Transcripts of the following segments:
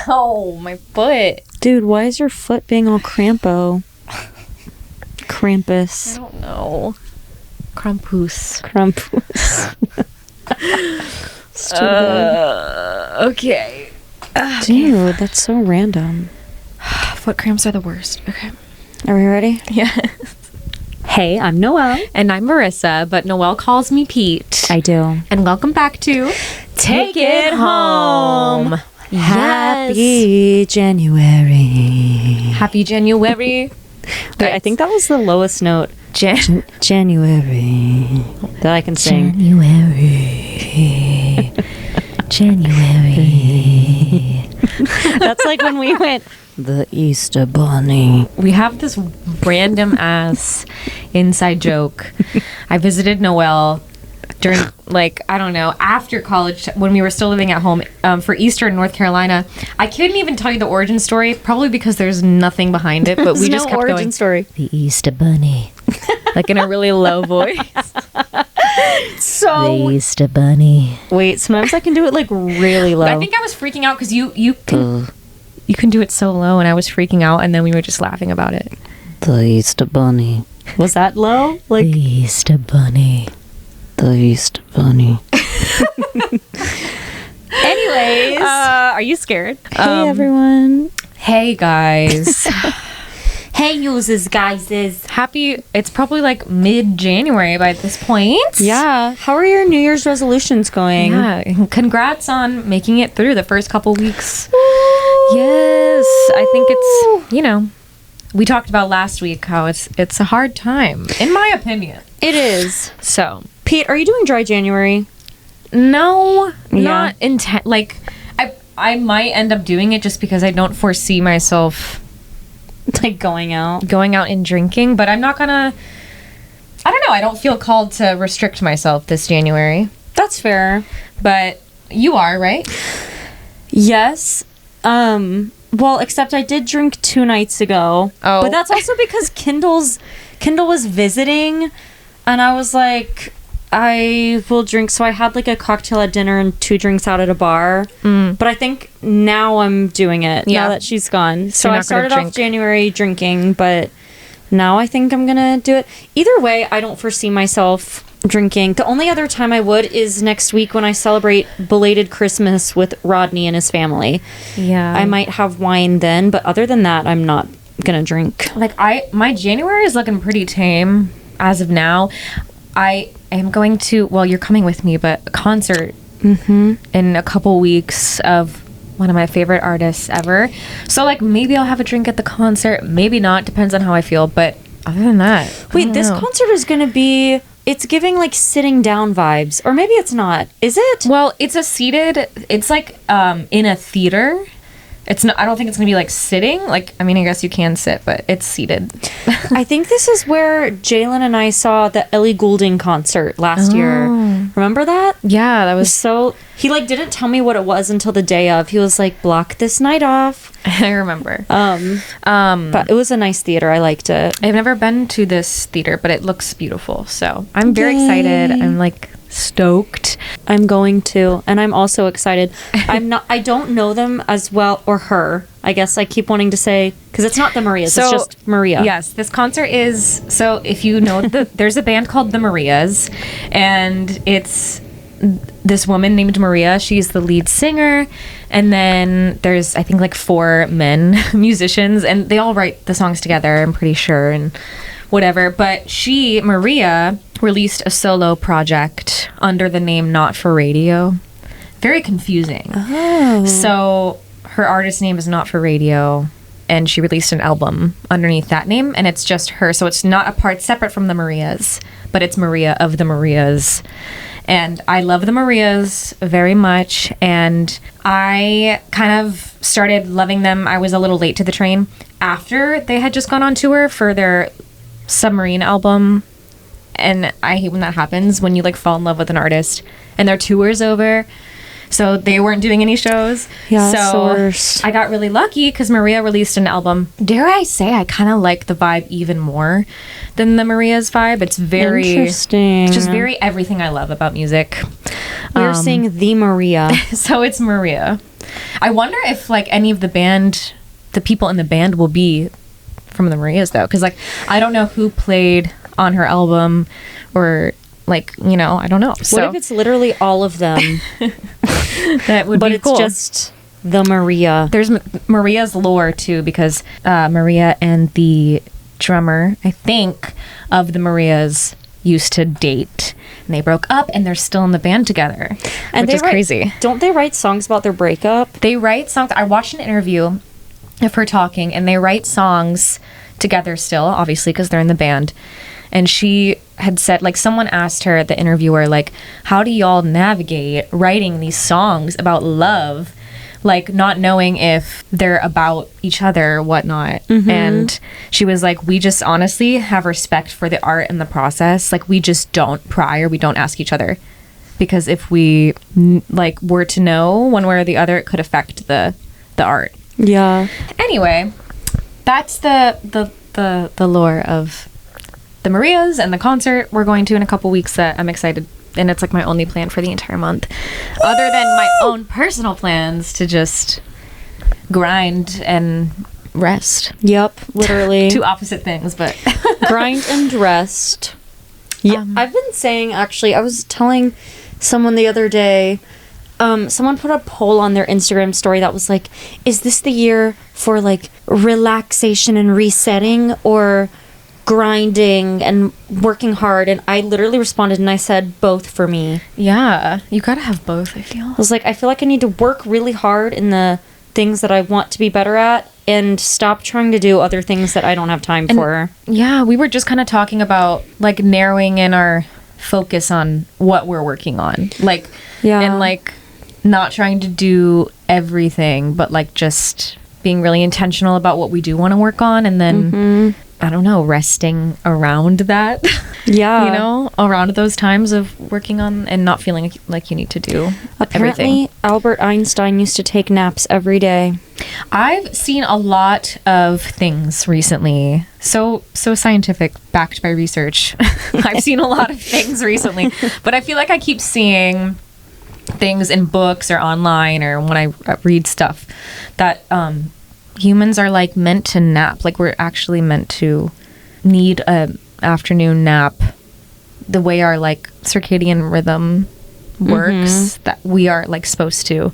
Ow, my foot. Dude, why is your foot being all Krampus? I don't know. Krampus. Stupid. Okay. Dude, that's so random. Foot cramps are the worst. Okay. Are we ready? Yeah. Hey, I'm Noelle. And I'm Marisa, but Noelle calls me Pete. I do. And welcome back to Take It Home. Happy January. Happy January. Wait, I think that was the lowest note. January. That I can sing. January. That's like when we went the Easter Bunny. We have this random ass inside joke. I visited Noelle during, I don't know, after college, when we were still living at home, for Easter in North Carolina. I couldn't even tell you the origin story, probably because there's nothing behind it, but we just kept origin going. Story. The Easter Bunny. Like in a really low voice. So the Easter Bunny. Wait, sometimes I can do it really low. I think I was freaking out because you can do it so low, and I was freaking out, and then we were just laughing about it. The Easter Bunny. Was that low? The Easter Bunny. The Easter Bunny. Anyways. Are you scared? Hey, everyone. Hey, guys. Hey, users, guys. It's probably mid-January by this point. Yeah. How are your New Year's resolutions going? Yeah. Congrats on making it through the first couple weeks. Woo! Yes. I think it's, we talked about last week how it's a hard time, in my opinion. It is. So, Pete, are you doing dry January? No, not intent. I might end up doing it just because I don't foresee myself going out and drinking, but I'm not gonna. I don't know. I don't feel called to restrict myself this January. That's fair. But you are, right? Yes. Well, except I did drink 2 nights ago. Oh. But that's also because Kendall was visiting, and I was like, I will drink. So I had a cocktail at dinner and 2 drinks out at a bar. But I think now I'm doing it now that she's gone. So I started off January drinking, but now I think I'm gonna do it. Either way, I don't foresee myself drinking. The only other time I would is next week when I celebrate belated Christmas with Rodney and his family. Yeah. I might have wine then, but other than that, I'm not gonna drink. My January is looking pretty tame as of now. I am going to, well, you're coming with me, but a concert in a couple weeks of one of my favorite artists ever. So maybe I'll have a drink at the concert, maybe not, depends on how I feel, but other than that. Wait, this concert is gonna be, it's giving sitting down vibes, or maybe it's not. Is it? Well, it's it's in a theater. It's not, I don't think it's gonna be sitting. I guess you can sit, but it's seated. I think this is where Jalen and I saw the Ellie Goulding concert last year. Remember that? Yeah, that was so. He didn't tell me what it was until the day of. He was like, "Block this night off." I remember. But it was a nice theater. I liked it. I've never been to this theater, but it looks beautiful. So I'm very excited. I'm stoked. I'm going to, and I'm also excited. I don't know them as well, or her. I guess I keep wanting to say, because it's not the Marias, it's just Maria. Yes, this concert is, so if you know, there's a band called the Marias, and it's this woman named Maria. She's the lead singer, and then there's, I think, 4 men musicians, and they all write the songs together, I'm pretty sure, and whatever. But Maria, released a solo project under the name Not For Radio. Very confusing. Oh. So her artist name is Not For Radio, and she released an album underneath that name, and it's just her. So it's not a part separate from the Marias, but it's Maria of the Marias. And I love the Marias very much, and I kind of started loving them. I was a little late to the train after they had just gone on tour for their Submarine album, and I hate when that happens, when you fall in love with an artist and their tour's over. So they weren't doing any shows. Yeah, so it's the worst. I got really lucky because Maria released an album. Dare I say, I kind of like the vibe even more than the Maria's vibe. It's very interesting. It's just very everything I love about music. We're seeing the Maria. So it's Maria. I wonder if like any of the people in the band will be from the Marias though, because like I don't know who played on her album, or like, you know, I don't know. So What if it's literally all of them? that would But be it's cool. just the Maria. There's Maria's lore too, because Maria and the drummer, I think, of the Marias used to date, and they broke up, and they're still in the band together, And which is crazy. Don't they write songs about their breakup? They write songs. I watched an interview of her talking, and they write songs together still, obviously, because they're in the band. And she had said, like, someone asked her, the interviewer, like, how do y'all navigate writing these songs about love, like, not knowing if they're about each other or whatnot? And she was like, we just honestly have respect for the art and the process. Like, we just don't pry, or we don't ask each other, because if we like were to know one way or the other, it could affect the art. Yeah. Anyway, that's the lore of the Marias and the concert we're going to in a couple weeks that I'm excited, and it's like my only plan for the entire month, other than my own personal plans to just grind and rest. Yep, literally. Two opposite things, but Grind and rest. Yeah, I've been saying, actually, I was telling someone the other day, someone put a poll on their Instagram story that was like, is this the year for like relaxation and resetting, or grinding and working hard? And I literally responded and I said both for me. yeah, you gotta have both, I feel. I was like, I feel like I need to work really hard in the things that I want to be better at, and stop trying to do other things that I don't have time for. Yeah, we were just kind of talking about like narrowing in our focus on what we're working on, like, Yeah. and like not trying to do everything, but like just being really intentional about what we do want to work on, and then I don't know, resting around that. Yeah. You know, around those times of working on and not feeling like you need to do Apparently, everything. Albert Einstein used to take naps every day. I've seen a lot of things recently. So scientific, backed by research. I've seen a lot of things recently, but I feel like I keep seeing things in books or online or when I read stuff that humans are like meant to nap. Like we're actually meant to need a afternoon nap. The way our like circadian rhythm works, that we are like supposed to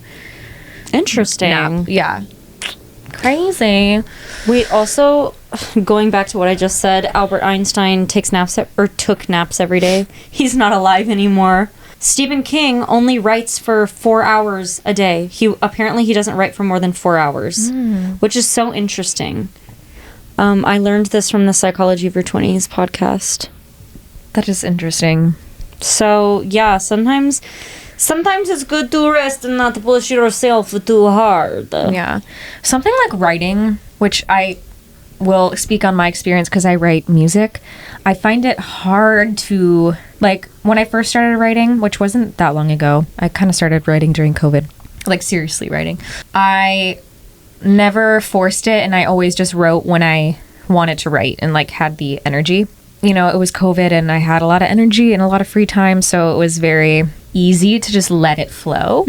Interesting. nap. Yeah. Crazy. Wait, also, going back to what I just said, Albert Einstein took naps every day. He's not alive anymore. Stephen King only writes for 4 hours a day. He doesn't write for more than 4 hours, which is so interesting. I learned this from the Psychology of Your 20s podcast. That is interesting. So, yeah, sometimes it's good to rest and not to push yourself too hard. Yeah. Something like writing, which I will speak on my experience because I write music. I find it hard to, like, when I first started writing, which wasn't that long ago, I kind of started writing during COVID, like seriously writing. I never forced it, and I always just wrote when I wanted to write and like had the energy. You know, it was COVID and I had a lot of energy and a lot of free time, so it was very easy to just let it flow.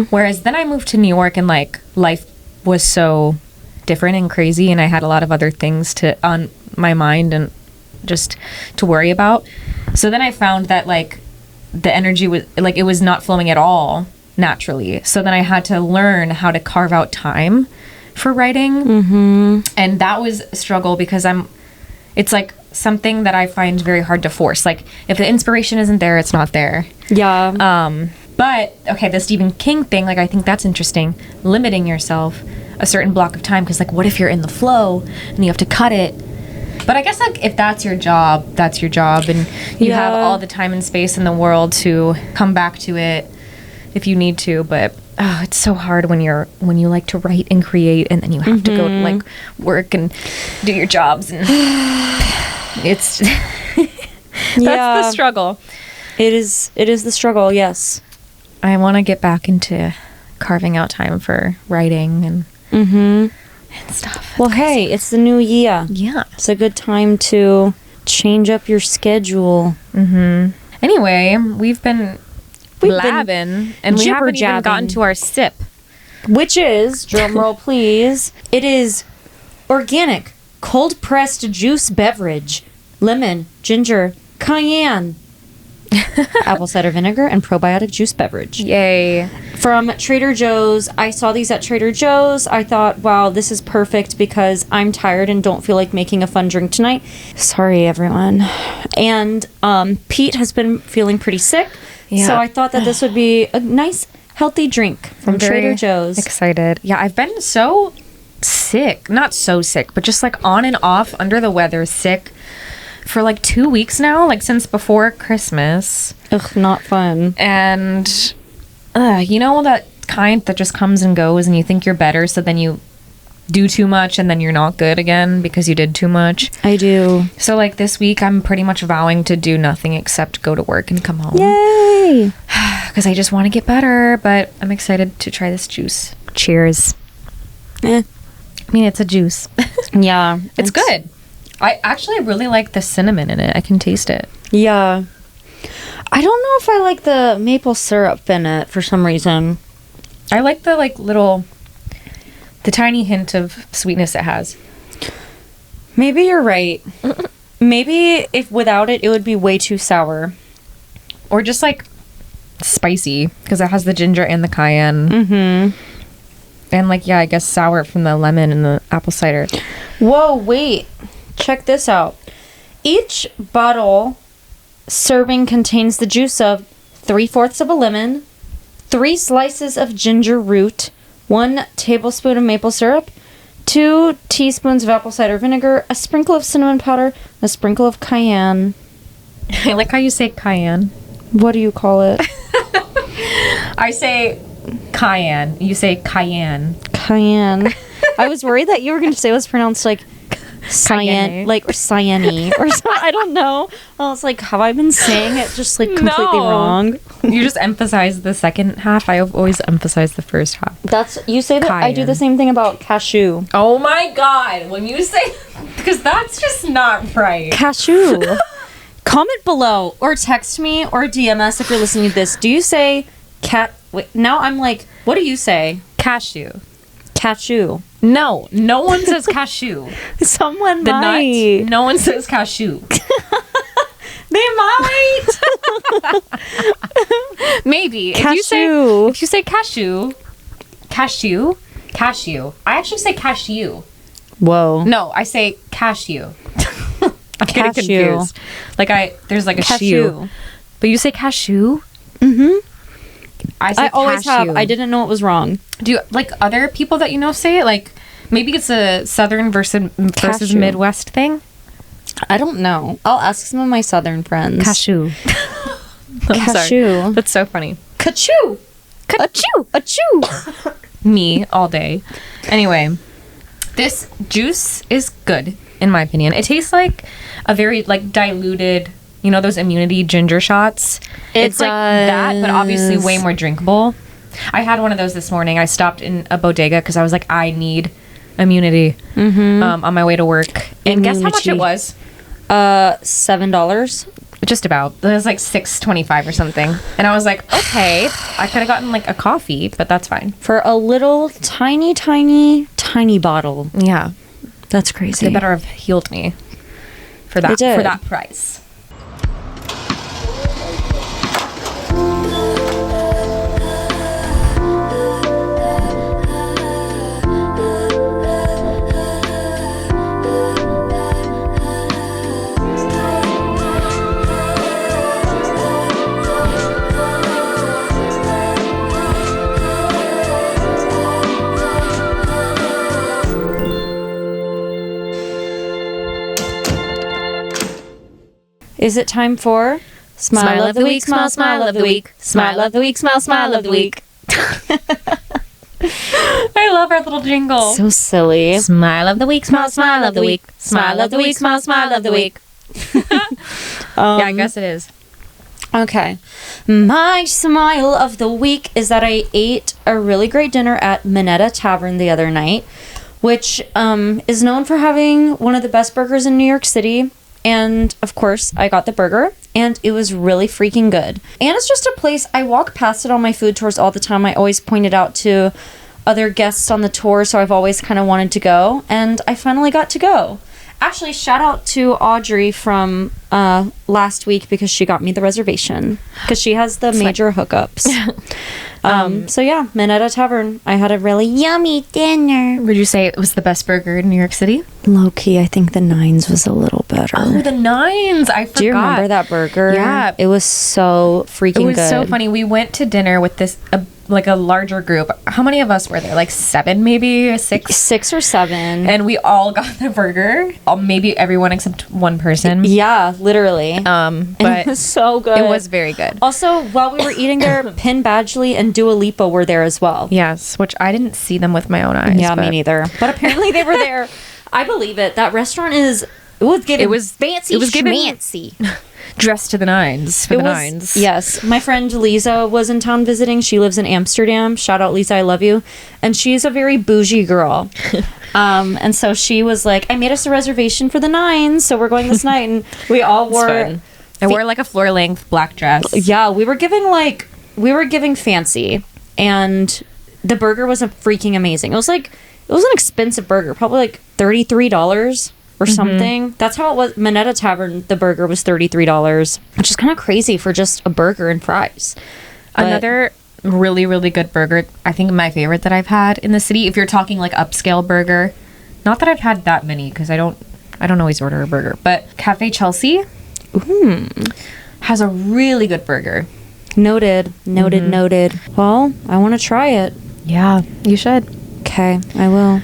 Whereas then I moved to New York and like life was so different and crazy, and I had a lot of other things on my mind and just to worry about. So then I found that like the energy was like, it was not flowing at all naturally. So then I had to learn how to carve out time for writing. And that was a struggle because it's like something that I find very hard to force. Like if the inspiration isn't there, it's not there. Yeah. But okay, the Stephen King thing, like I think that's interesting, limiting yourself a certain block of time, because like what if you're in the flow and you have to cut it? But I guess like if that's your job, and you have all the time and space in the world to come back to it if you need to. But it's so hard when you like to write and create, and then you have to go to like work and do your jobs, and it's that's the struggle. It is the struggle, yes. I want to get back into carving out time for writing and stuff. Well, hey, it's the new year. Yeah. It's a good time to change up your schedule. Anyway, we've been blabbing, and we haven't even jibber-jabbing. gotten to our sip. which is, drum roll please, it is organic, cold pressed juice beverage, lemon, ginger, cayenne, apple cider vinegar, and probiotic juice beverage. Yay. From Trader Joe's. I saw these at Trader Joe's. I thought, wow, this is perfect because I'm tired and don't feel like making a fun drink tonight. Sorry, everyone. And Pete has been feeling pretty sick. Yeah. So I thought that this would be a nice, healthy drink from Trader Joe's. Excited. Yeah, I've been so sick. Not so sick, but just like on and off, under the weather, sick for like 2 weeks now, like since before Christmas. Ugh, not fun. And you know that kind that just comes and goes and you think you're better, so then you do too much and then you're not good again because you did too much. I do. So like this week I'm pretty much vowing to do nothing except go to work and come home. Yay! Because I just want to get better, but I'm excited to try this juice. Cheers. I mean, it's a juice. Yeah. It's good. I actually really like the cinnamon in it. I can taste it. Yeah. I don't know if I like the maple syrup in it for some reason. I like the like little, the tiny hint of sweetness it has. Maybe you're right. Maybe if without it, it would be way too sour. Or just like spicy, because it has the ginger and the cayenne. Mm-hmm. And like, yeah, I guess sour from the lemon and the apple cider. Whoa, wait. Check this out. Each bottle serving contains the juice of 3/4 of a lemon, 3 slices of ginger root, 1 tablespoon of maple syrup, 2 teaspoons of apple cider vinegar, a sprinkle of cinnamon powder, a sprinkle of cayenne. I like how you say cayenne. What do you call it? I say cayenne. You say cayenne. Cayenne. I was worried that you were going to say it was pronounced like cayenne, like or cyane or something. I don't know. I was like, have I been saying it just like completely wrong? You just emphasize the second half. I always emphasize the first half. That's you say that. Cayenne. I do the same thing about cashew. Oh my god! When you say, because that's just not right. Cashew. Comment below or text me or DM us if you're listening to this. Do you say Wait, now I'm like, what do you say? Cashew. Cashew. No one says cashew. Someone The might. nut. No one says cashew. They might. Maybe. Cashew. If you say cashew. I actually say cashew. Whoa. No, I say cashew. I'm getting Cashew. confused. There's like a Cashew. shoe. But you say cashew? Mm-hmm. I always have. I didn't know it was wrong. Do you, like other people that you know say it? Like maybe it's a southern versus Cashew. Midwest thing? I don't know. I'll ask some of my southern friends. Cashew. Cashew. That's so funny. Achoo. Achoo. Achoo. Me all day. Anyway, this juice is good in my opinion. It tastes like a very like diluted, you know, those immunity ginger shots. It's like that, but obviously way more drinkable. I had one of those this morning. I stopped in a bodega because I was like, I need immunity on my way to work. And guess how much it was? $7. Just about. It was like $6.25 or something. And I was like, okay, I could have gotten like a coffee, but that's fine. For a little tiny bottle. Yeah. That's crazy. They better have healed me for that price. Is it time for Smile of the Week, Smile of the Week, Smile of the Week, Smile of the Week. I love our little jingle. So silly. Smile of the week, smile of the week. Smile of the week, smile of the week. Yeah, I guess it is. Okay. My smile of the week is that I ate a really great dinner at Minetta Tavern the other night, which is known for having one of the best burgers in New York City. And of course, I got the burger and it was really freaking good. And it's just a place, I walk past it on my food tours all the time. I always point it out to other guests on the tour, so I've always kind of wanted to go, and I finally got to go. Actually, shout out to Audrey from last week because she got me the reservation because she has the major hookups. So yeah, Minetta Tavern. I had a really yummy dinner. Would you say it was the best burger in New York City? Low key, I think the Nines was a little better. Oh, the Nines! I forgot. Do you remember that burger? Yeah. It was so freaking good. It was so funny. We went to dinner with this, like a larger group. How many of us were there? Like 7, maybe? 6? 6 or 7. And we all got the burger. Maybe everyone except one person. Yeah, literally. But it was so good. It was very good. Also, while we were eating there, Penn Badgley and Dua Lipa were there as well. Yes, which I didn't see them with my own eyes. Yeah, me neither. But apparently they were there. I believe it. That restaurant it was fancy. It was schmancy. Dressed to the nines for the nines. Yes. My friend Lisa was in town visiting. She lives in Amsterdam. Shout out, Lisa. I love you. And she's a very bougie girl. And so she was like, I made us a reservation for the Nines, so we're going this night. And we all wore... I wore like a floor-length black dress. Yeah, we were giving fancy. And the burger was freaking amazing. It was an expensive burger. Probably like $33 or something. That's how it was. Minetta Tavern, the burger was $33, which is kind of crazy for just a burger and fries. But another really, really good burger, I think my favorite that I've had in the city, if you're talking like upscale burger, not that I've had that many because I don't always order a burger, but Cafe Chelsea has a really good burger. Noted. Well, I want to try it. Yeah, you should. Okay, I will.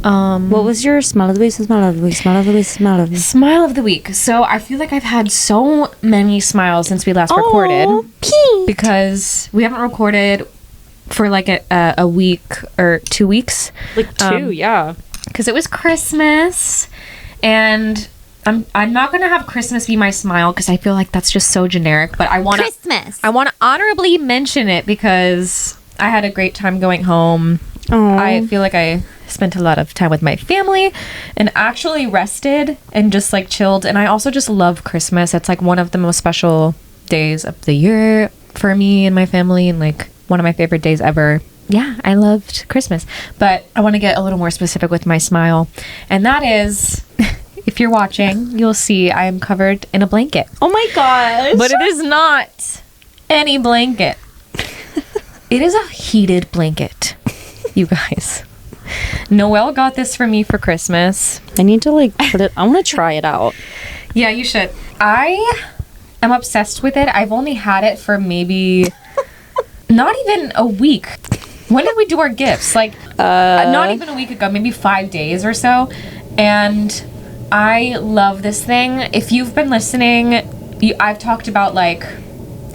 What was your smile of the week? Smile of the week. So I feel like I've had so many smiles since we last recorded. Because we haven't recorded for like a week or 2 weeks. Like 2, yeah. Because it was Christmas, and I'm not gonna have Christmas be my smile because I feel like that's just so generic. But I want to honorably mention it because I had a great time going home. Aww. I feel like I spent a lot of time with my family and actually rested and just like chilled. And I also just love Christmas. It's like one of the most special days of the year for me and my family, and like one of my favorite days ever. Yeah, I loved Christmas. But I want to get a little more specific with my smile. And that is, if you're watching, you'll see I am covered in a blanket. Oh my gosh. But it is not any blanket. It is a heated blanket, you guys. Noelle got this for me for Christmas. I need to put it, I want to try it out. Yeah, you should. I am obsessed with it. I've only had it for maybe not even a week. When did we do our gifts? Not even a week ago, maybe 5 days or so. And I love this thing. If you've been listening, I've talked about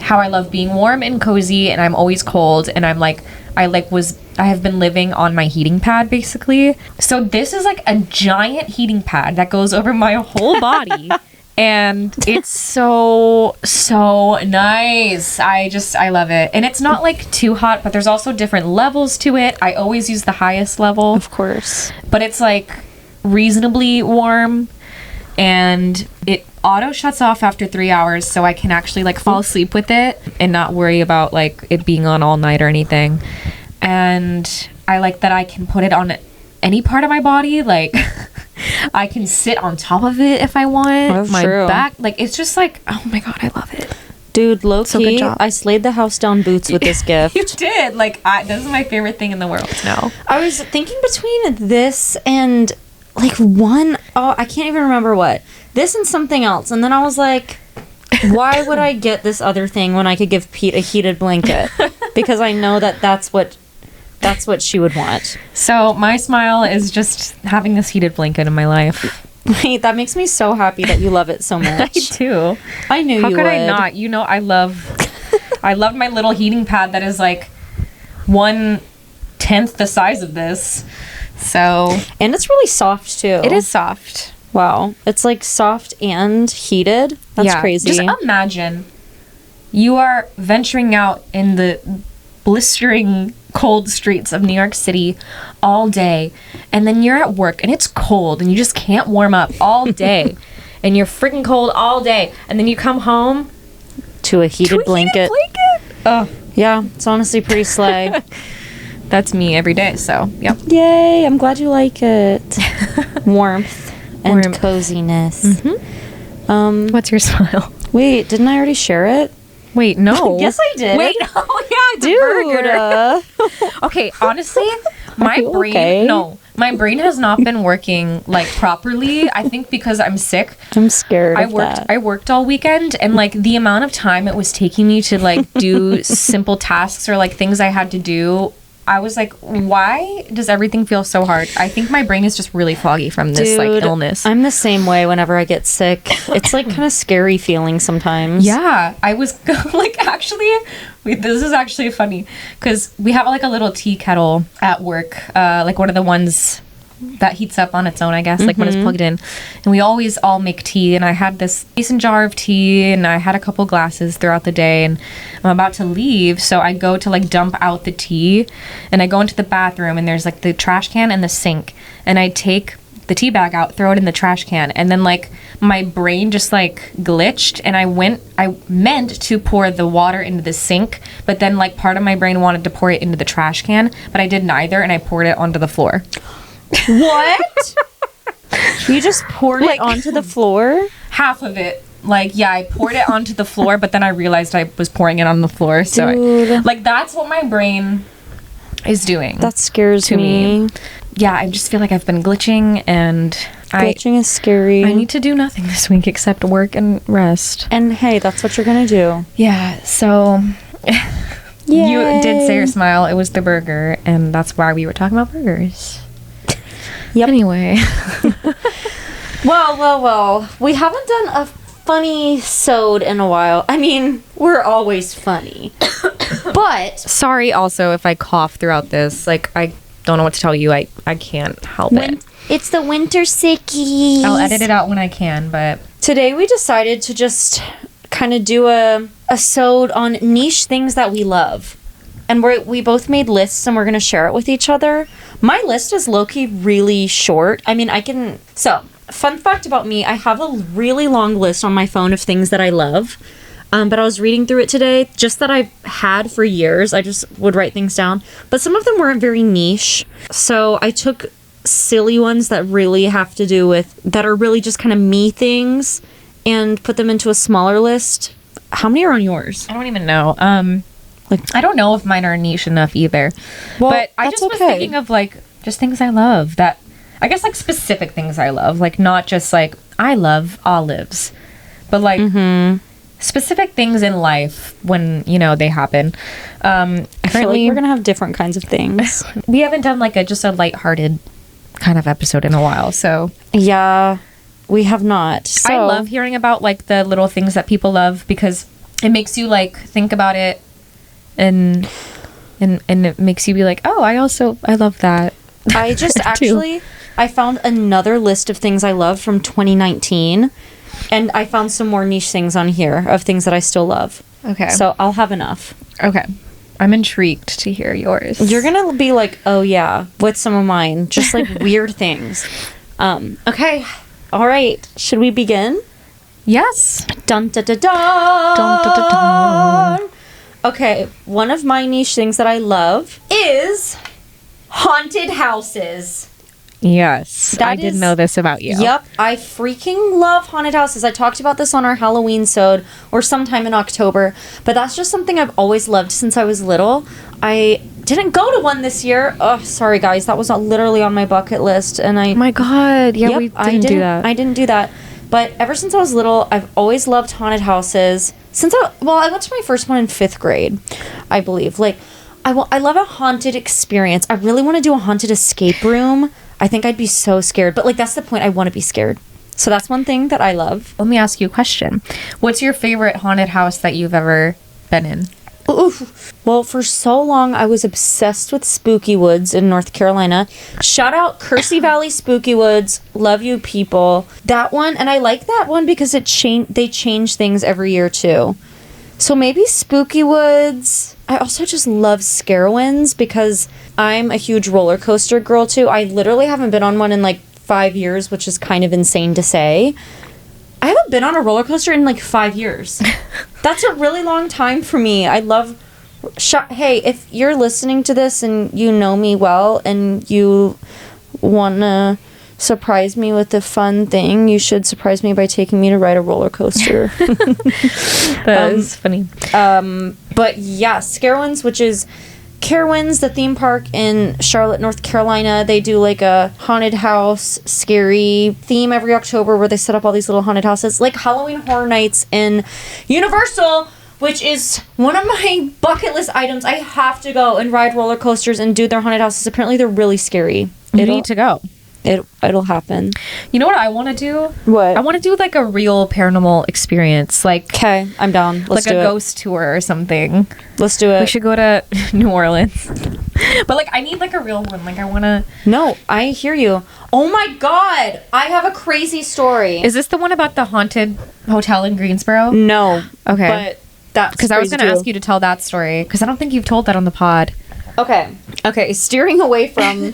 how I love being warm and cozy, and I'm always cold, and I have been living on my heating pad basically. So this is like a giant heating pad that goes over my whole body. And it's so nice. I love it. And it's not too hot, but there's also different levels to it. I always use the highest level. Of course. But it's reasonably warm, and it auto shuts off after 3 hours, so I can actually fall asleep with it and not worry about it being on all night or anything. And I like that I can put it on any part of my body. I can sit on top of it if I want. That's my true. back. It's just oh my god, I love it. Dude, low So key, good job. I slayed the house down boots with this gift. You did. This is my favorite thing in the world now. I was thinking between this and I can't even remember what. This and something else. And then I was like, why would I get this other thing when I could give Pete a heated blanket? Because I know that's what she would want. So my smile is just having this heated blanket in my life. Wait, that makes me so happy that you love it so much. I do. I knew you would. How could I not? I love my little heating pad that is 1/10 the size of this. So, and it's really soft too. it is soft. Wow. It's soft and heated. That's crazy. Just imagine you are venturing out in the blistering cold streets of New York City all day, and then you're at work and it's cold and you just can't warm up all day and you're freaking cold all day, and then you come home to a heated blanket. Oh, Yeah, it's honestly pretty slay. That's me every day. So, yep. Yay, I'm glad you like it. Warmth and coziness. Mm-hmm. What's your smile? Wait, didn't I already share it? Wait, no. Yes, I did. Wait, oh yeah, the burger. Okay, honestly, my brain has not been working like properly. I think because I'm sick. I'm scared. I worked all weekend, and like the amount of time it was taking me to like do simple tasks or like things I had to do. I was like, why does everything feel so hard? I think my brain is just really foggy from this like illness. I'm the same way whenever I get sick. It's like kind of scary feeling sometimes. Yeah, I was like, actually, this is actually funny because we have like a little tea kettle at work, like one of the ones that heats up on its own, I guess, like when it's plugged in. And we always all make tea, and I had this decent jar of tea, and I had a couple glasses throughout the day, and I'm about to leave, so I go to like dump out the tea, and I go into the bathroom, and there's like the trash can and the sink, and I take the tea bag out, throw it in the trash can, and then like my brain just like glitched, and I meant to pour the water into the sink, but then like part of my brain wanted to pour it into the trash can, but I did neither, and I poured it onto the floor. What? You just poured it onto the floor? Half of it. Like, yeah, I poured it onto the floor, but then I realized I was pouring it on the floor. So, like, that's what my brain is doing. That scares me. Yeah, I just feel like I've been glitching, and glitching is scary. I need to do nothing this week except work and rest. And hey, that's what you're gonna do. Yeah, so you did say your smile. It was the burger, and that's why we were talking about burgers. Yep. Anyway. Well. We haven't done a funny sode in a while. I mean, we're always funny. But sorry also if I cough throughout this. Like, I don't know what to tell you. I can't help it. It's the winter sickies. I'll edit it out when I can, but today we decided to just kind of do a sode on niche things that we love. And we both made lists, and we're going to share it with each other. My list is low-key really short. I mean, So, fun fact about me, I have a really long list on my phone of things that I love. But I was reading through it today, just that I've had for years. I just would write things down. But some of them weren't very niche. So, I took silly ones that really have to do with, that are really just kind of me things, and put them into a smaller list. How many are on yours? I don't even know. I don't know if mine are niche enough either. Well, but I just was thinking of like just things I love, that I guess like specific things I love, like not just like I love olives, but like specific things in life when, you know, they happen. I feel like we're gonna have different kinds of things. We haven't done like just a lighthearted kind of episode in a while, so yeah, we have not. So I love hearing about like the little things that people love, because it makes you like think about it. And it makes you be like, oh, I love that. I just I found another list of things I love from 2019, and I found some more niche things on here of things that I still love. Okay. So I'll have enough. Okay. I'm intrigued to hear yours. You're going to be like, oh yeah, with some of mine, just like weird things. Okay. All right. Should we begin? Yes. Dun da da da. Dun da da da. Okay, one of my niche things that I love is haunted houses. Yes, I did know this about you. Yep, I freaking love haunted houses. I talked about this on our Halloween sode, or sometime in October, but that's just something I've always loved since I was little. I didn't go to one this year. Oh, sorry guys, that was literally on my bucket list, and Oh my god, yeah, we didn't do that. I didn't do that. But ever since I was little, I've always loved haunted houses. I went to my first one in 5th grade, I believe. Like, I love a haunted experience. I really want to do a haunted escape room. I think I'd be so scared. But, like, that's the point. I want to be scared. So that's one thing that I love. Let me ask you a question. What's your favorite haunted house that you've ever been in? Oof. Well, for so long, I was obsessed with Spooky Woods in North Carolina. Shout out Kersey Valley Spooky Woods. Love you, people. That one, and I like that one because they change things every year, too. So maybe Spooky Woods. I also just love Scarowinds because I'm a huge roller coaster girl, too. I literally haven't been on one in, like, 5 years, which is kind of insane to say. I haven't been on a roller coaster in like 5 years. That's a really long time for me. I love Hey, if you're listening to this and you know me well and you want to surprise me with a fun thing, you should surprise me by taking me to ride a roller coaster. That is funny. But yeah, Scarewinds, which is Carowinds, the theme park in Charlotte, North Carolina. They do like a haunted house, scary theme every October where they set up all these little haunted houses, like Halloween Horror Nights in Universal, which is one of my bucket list items. I have to go and ride roller coasters and do their haunted houses. Apparently, they're really scary. You need to go. It'll happen. You know what I want to do? What? I want to do like a real paranormal experience, like okay, I'm down. Let's like do a it. Ghost tour or something. Let's do it. We should go to New Orleans. But like, I need like a real one. Like, I want to. No, I hear you. Oh my god, I have a crazy story. Is this the one about the haunted hotel in Greensboro? No. Okay. But that's because I was going to ask you to tell that story because I don't think you've told that on the pod. Okay, steering away from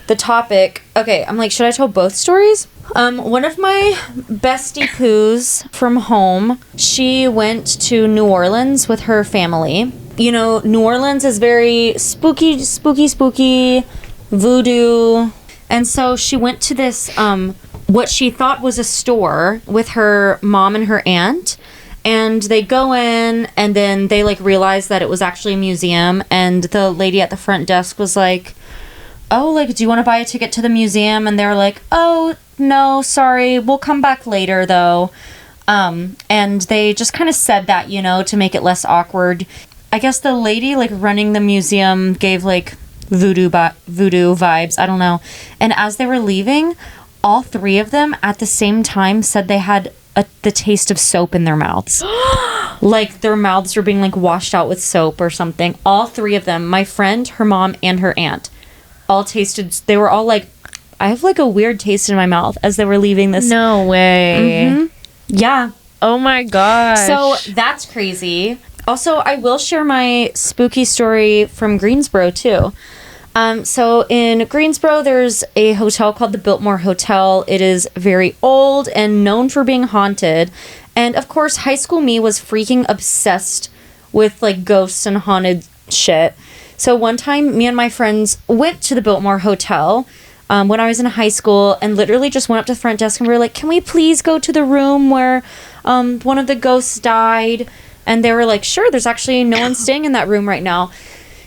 the topic. Okay, I'm like, should I tell both stories? One of my bestie poos from home, she went to New Orleans with her family. You know, New Orleans is very spooky, voodoo. And so she went to this, what she thought was a store with her mom and her aunt. And they go in, and then they, like, realize that it was actually a museum. And the lady at the front desk was like, oh, like, do you want to buy a ticket to the museum? And they're like, oh, no, sorry, we'll come back later, though. And they just kind of said that, you know, to make it less awkward. I guess the lady, like, running the museum gave, like, voodoo vibes. I don't know. And as they were leaving, all three of them at the same time said they had the taste of soap in their mouths. Like their mouths were being like washed out with soap or something. All three of them, my friend, her mom, and her aunt, all tasted, they were all like, I have like a weird taste in my mouth as they were leaving this. No way. Mm-hmm. Yeah. Oh my gosh. So that's crazy. Also, I will share my spooky story from Greensboro too. So in Greensboro, there's a hotel called the Biltmore Hotel. It is very old and known for being haunted. And of course, high school me was freaking obsessed with like ghosts and haunted shit. So one time, me and my friends went to the Biltmore Hotel when I was in high school and literally just went up to the front desk and we were like, can we please go to the room where one of the ghosts died? And they were like, sure, there's actually no one staying in that room right now.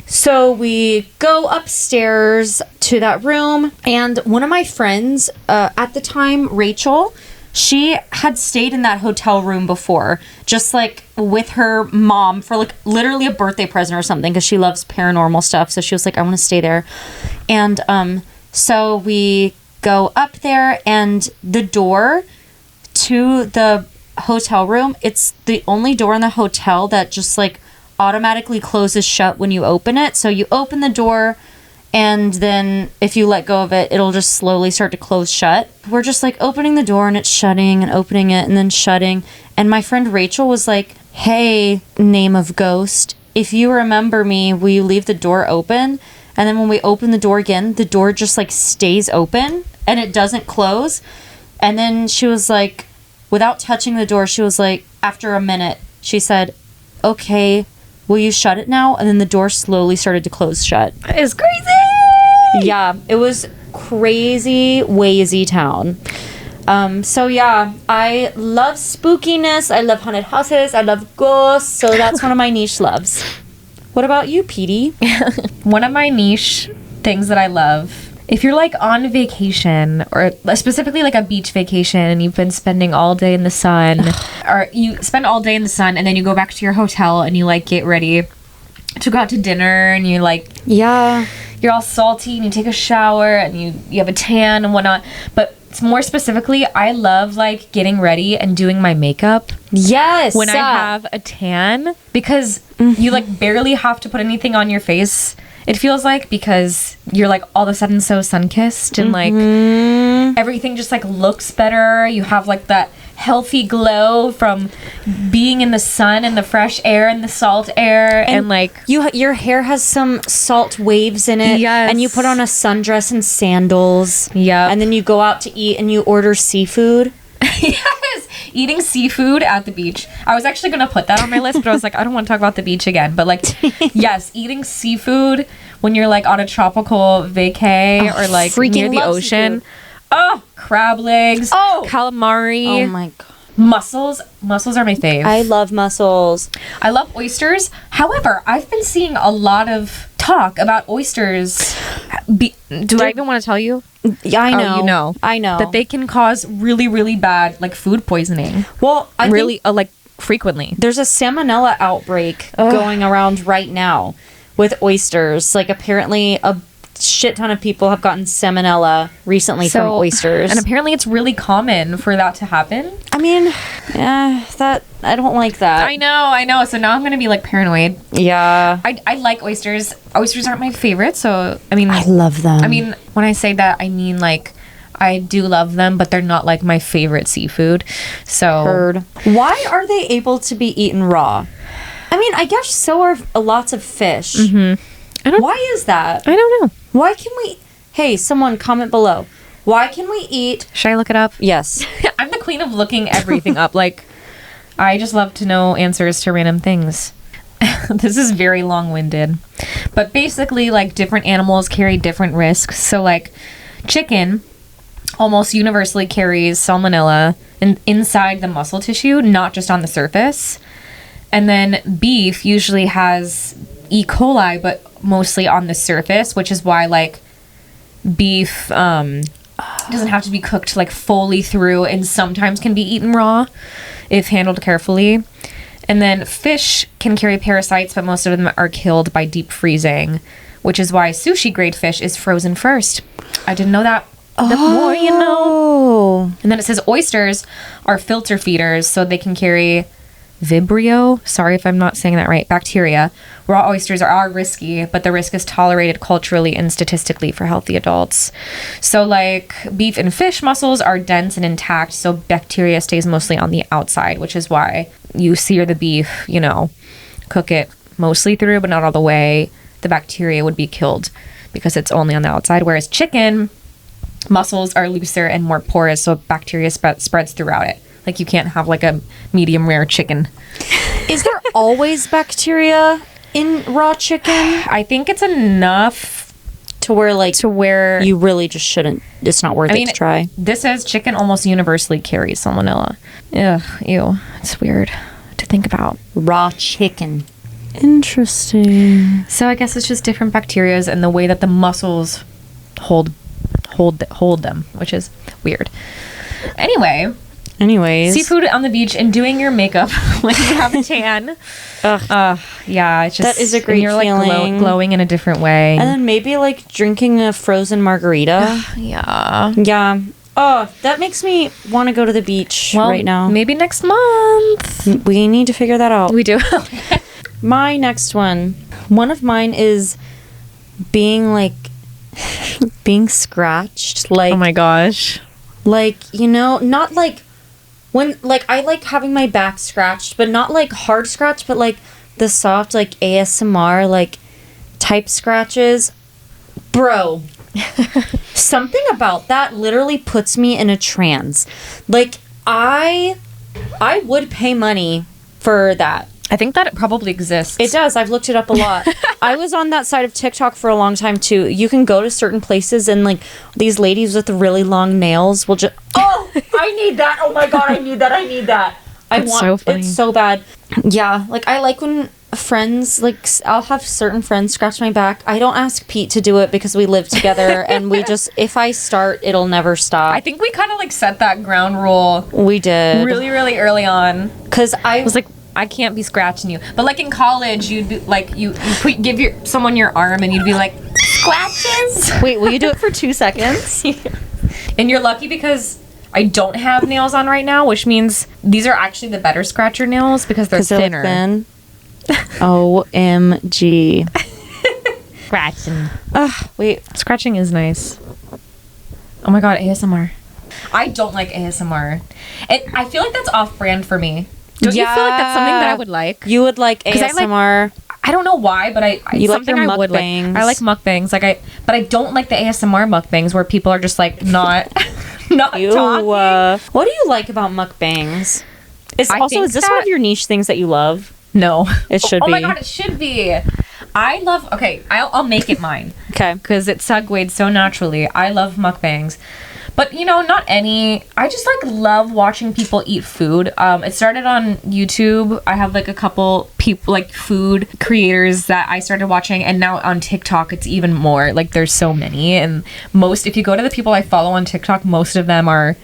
So we go upstairs to that room, and one of my friends, at the time, Rachel, she had stayed in that hotel room before, just like with her mom for like literally a birthday present or something, because she loves paranormal stuff. So she was like, I want to stay there. And so we go up there, and the door to the hotel room, it's the only door in the hotel that just like automatically closes shut when you open it. So you open the door, and then if you let go of it, it'll just slowly start to close shut. We're just like opening the door and it's shutting and opening it and then shutting. And my friend Rachel was like, hey, name of ghost, if you remember me, will you leave the door open? And then when we open the door again, the door just like stays open and it doesn't close. And then she was like, without touching the door, she was like, after a minute, she said, okay, will you shut it now? And then the door slowly started to close shut. That is crazy. Yeah, it was crazy, wazy town. So yeah, I love spookiness. I love haunted houses. I love ghosts. So that's one of my niche loves. What about you, Petey? One of my niche things that I love, if you're like on vacation or specifically like a beach vacation and you've been spending all day in the sun or you spend all day in the sun and then you go back to your hotel and you like get ready to go out to dinner and you like, yeah, you're all salty and you take a shower and you have a tan and whatnot. But more specifically, I love like getting ready and doing my makeup. Yes. When I have a tan, because you like barely have to put anything on your face. It feels like, because you're like all of a sudden so sun-kissed and like everything just like looks better. You have like that healthy glow from being in the sun and the fresh air and the salt air and like your hair has some salt waves in it. Yes. And you put on a sundress and sandals. Yeah. And then you go out to eat and you order seafood. Yes. eating seafood at the beach. I was actually going to put that on my list, but I was like, I don't want to talk about the beach again. But like, yes, eating seafood when you're like on a tropical vacay or like near the ocean. Seafood. Oh, crab legs. Oh, calamari. Oh my god. Mussels are my fave. I love mussels. I love oysters. However, I've been seeing a lot of talk about oysters. Do I even want to tell you? Yeah, I know. You know. I know. That they can cause really, really bad, like, food poisoning. Well, I really, like, frequently. There's a salmonella outbreak going around right now with oysters. Like, apparently a shit ton of people have gotten salmonella recently from oysters. And apparently it's really common for that to happen. I mean, that I don't like that. I know. So now I'm going to be like paranoid. Yeah. I like oysters. Oysters aren't my favorite, so I mean I love them. I mean, when I say that, I mean like I do love them, but they're not like my favorite seafood. So Heard. Why are they able to be eaten raw? I mean, I guess so are lots of fish. Why is that? I don't know. Why can we... Hey, someone comment below. Why can we eat... Should I look it up? Yes. I'm the queen of looking everything up. Like, I just love to know answers to random things. This is very long-winded. But basically, like, different animals carry different risks. So, like, chicken almost universally carries salmonella inside the muscle tissue, not just on the surface. And then beef usually has E. coli, but mostly on the surface, which is why like beef doesn't have to be cooked like fully through, and sometimes can be eaten raw if handled carefully. And then fish can carry parasites, but most of them are killed by deep freezing, which is why sushi grade fish is frozen first. I didn't know that. The more you know. And then it says oysters are filter feeders, so they can carry Vibrio, sorry if I'm not saying that right, bacteria. Raw oysters are risky, but the risk is tolerated culturally and statistically for healthy adults. So like beef and fish muscles are dense and intact, so bacteria stays mostly on the outside, which is why you sear the beef, you know, cook it mostly through, but not all the way. The bacteria would be killed because it's only on the outside, whereas chicken muscles are looser and more porous, so bacteria spreads throughout it. Like, you can't have, like, a medium rare chicken. Is there always bacteria in raw chicken? I think it's enough to where you really just shouldn't. It's not worth it to try. This says chicken almost universally carries salmonella. Ugh, ew. It's weird to think about. Raw chicken. Interesting. So I guess it's just different bacterias and the way that the muscles hold them, which is weird. Anyways, seafood on the beach and doing your makeup when you have a tan. Yeah, it's just that is a great you're feeling. Like glowing in a different way. And then maybe like drinking a frozen margarita. Yeah. Oh, that makes me want to go to the beach right now. Maybe next month. We need to figure that out. We do. My next one. One of mine is being scratched. Like, oh my gosh. Like, you know, not like when, like, I like having my back scratched, but not like hard scratch, but like the soft, like ASMR, like type scratches. Bro, something about that literally puts me in a trance. Like, I would pay money for that. I think that it probably exists. It does. I've looked it up a lot. I was on that side of TikTok for a long time too. You can go to certain places and like these ladies with really long nails will just, oh, I need that. Oh my God, I need that. So funny. It's so bad. Yeah. Like I like when friends, like I'll have certain friends scratch my back. I don't ask Pete to do it because we live together and we just, if I start, it'll never stop. I think we kind of like set that ground rule. We did. Really, really early on. Cause I was like, I can't be scratching you. But like in college, you'd be like, give someone your arm and you'd be like, scratches. Wait, will you do it for 2 seconds? And you're lucky because I don't have nails on right now, which means these are actually the better scratcher nails because they're thinner. Thin. OMG. Scratching. Wait, scratching is nice. Oh my God, ASMR. I don't like ASMR. I feel like that's off-brand for me. Don't you feel like that's something that I would like? You would like ASMR. I don't know why, but you like their mukbangs. I like mukbangs. But I don't like the ASMR mukbangs where people are just like not not talking. What do you like about mukbangs? Is this one of your niche things that you love? No. It should be. Oh my god, it should be. I'll make it mine. Okay. Because it segued so naturally. I love mukbangs. But, not any. I just, love watching people eat food. It started on YouTube. I have, a couple people, food creators that I started watching. And now on TikTok, it's even more. There's so many. And if you go to the people I follow on TikTok, most of them are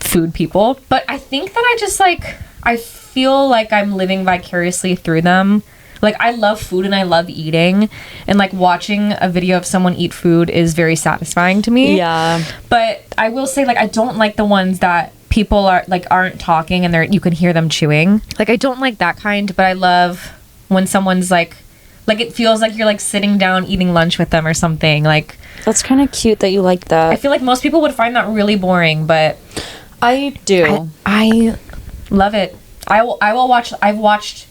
food people. But I think that I just, I feel like I'm living vicariously through them. I love food and I love eating, and watching a video of someone eat food is very satisfying to me. Yeah. But I will say I don't like the ones that people aren't talking and you can hear them chewing. I don't like that kind, but I love when someone's it feels like you're sitting down eating lunch with them or something. That's kind of cute that you like that. I feel like most people would find that really boring, but I do. I love it. I've watched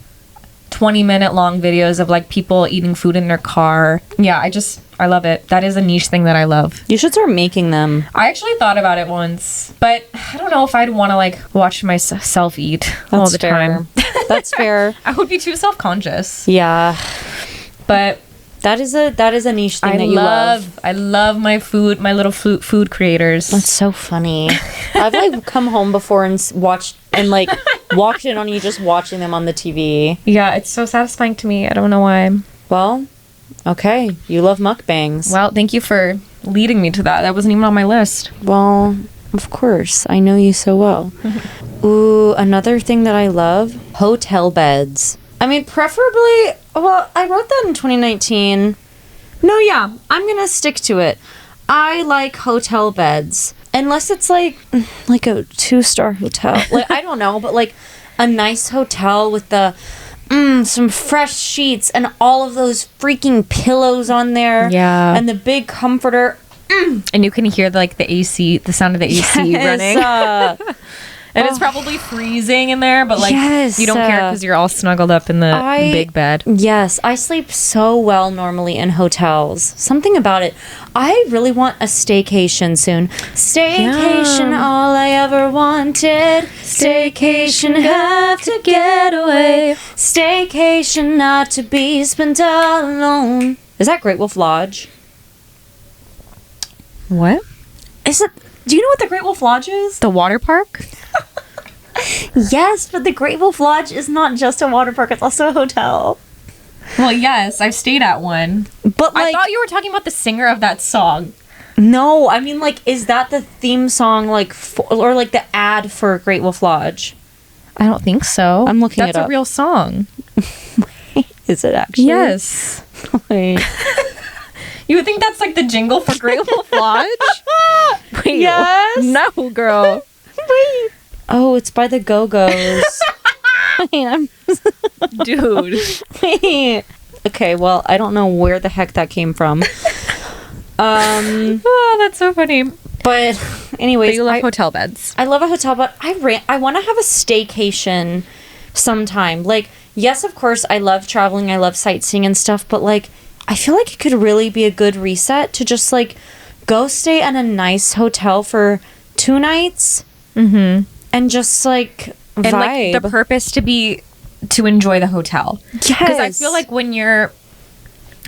20-minute long videos of people eating food in their car. Yeah, I love it. That is a niche thing that I love. You should start making them. I actually thought about it once, but I don't know if I'd want to watch myself eat all the time. That's fair. I would be too self-conscious. Yeah. But that is a niche thing that you love. I love my food, my little food creators. That's so funny. I've come home before and watched and walked in on you just watching them on the TV. Yeah, it's so satisfying to me. I don't know why. Well, okay. You love mukbangs. Well, thank you for leading me to that. That wasn't even on my list. Well, of course. I know you so well. Ooh, another thing that I love, hotel beds. I mean, preferably, I wrote that in 2019. No, yeah, I'm going to stick to it. I like hotel beds. Unless it's like a 2-star hotel. I don't know, but a nice hotel with some fresh sheets and all of those freaking pillows on there. Yeah. And the big comforter. And you can hear the AC, the sound of the AC running. And it's probably freezing in there, but you don't care because you're all snuggled up in the big bed. Yes, I sleep so well normally in hotels. Something about it. I really want a staycation soon. Staycation, all I ever wanted. Staycation, have to get away. Staycation, not to be spent all alone. Is that Great Wolf Lodge? What? Is it? Do you know what the Great Wolf Lodge is? The water park? Yes, but the Great Wolf Lodge is not just a water park, it's also a hotel. Well, yes, I've stayed at one. But I thought you were talking about the singer of that song. No, I mean, is that the theme song, or the ad for Great Wolf Lodge? I don't think so. I'm looking it up. That's a real song. Is it actually? Yes. Wait. You would think that's the jingle for Great Wolf Lodge? Wait, yes. No, girl. Wait. Oh, it's by the Go-Go's. Wait, Dude. Wait. Okay, well, I don't know where the heck that came from. Oh, that's so funny. But anyways, you love hotel beds. I love a hotel, but I want to have a staycation sometime. Yes, of course, I love traveling, I love sightseeing and stuff, but I feel like it could really be a good reset to just go stay at a nice hotel for 2 nights. Mm-hmm. And just vibe. And the purpose to enjoy the hotel. Yes. Because I feel like when you're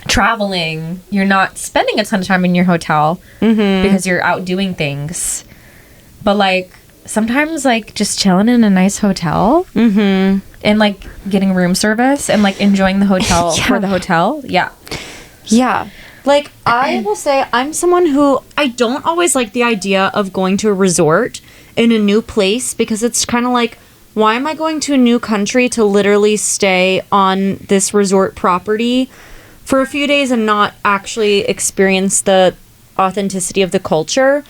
traveling, you're not spending a ton of time in your hotel because you're out doing things. But sometimes just chilling in a nice hotel and getting room service and enjoying the hotel for the hotel. Yeah. Yeah. I will say I'm someone who I don't always like the idea of going to a resort in a new place because it's kind of why am I going to a new country to literally stay on this resort property for a few days and not actually experience the authenticity of the culture?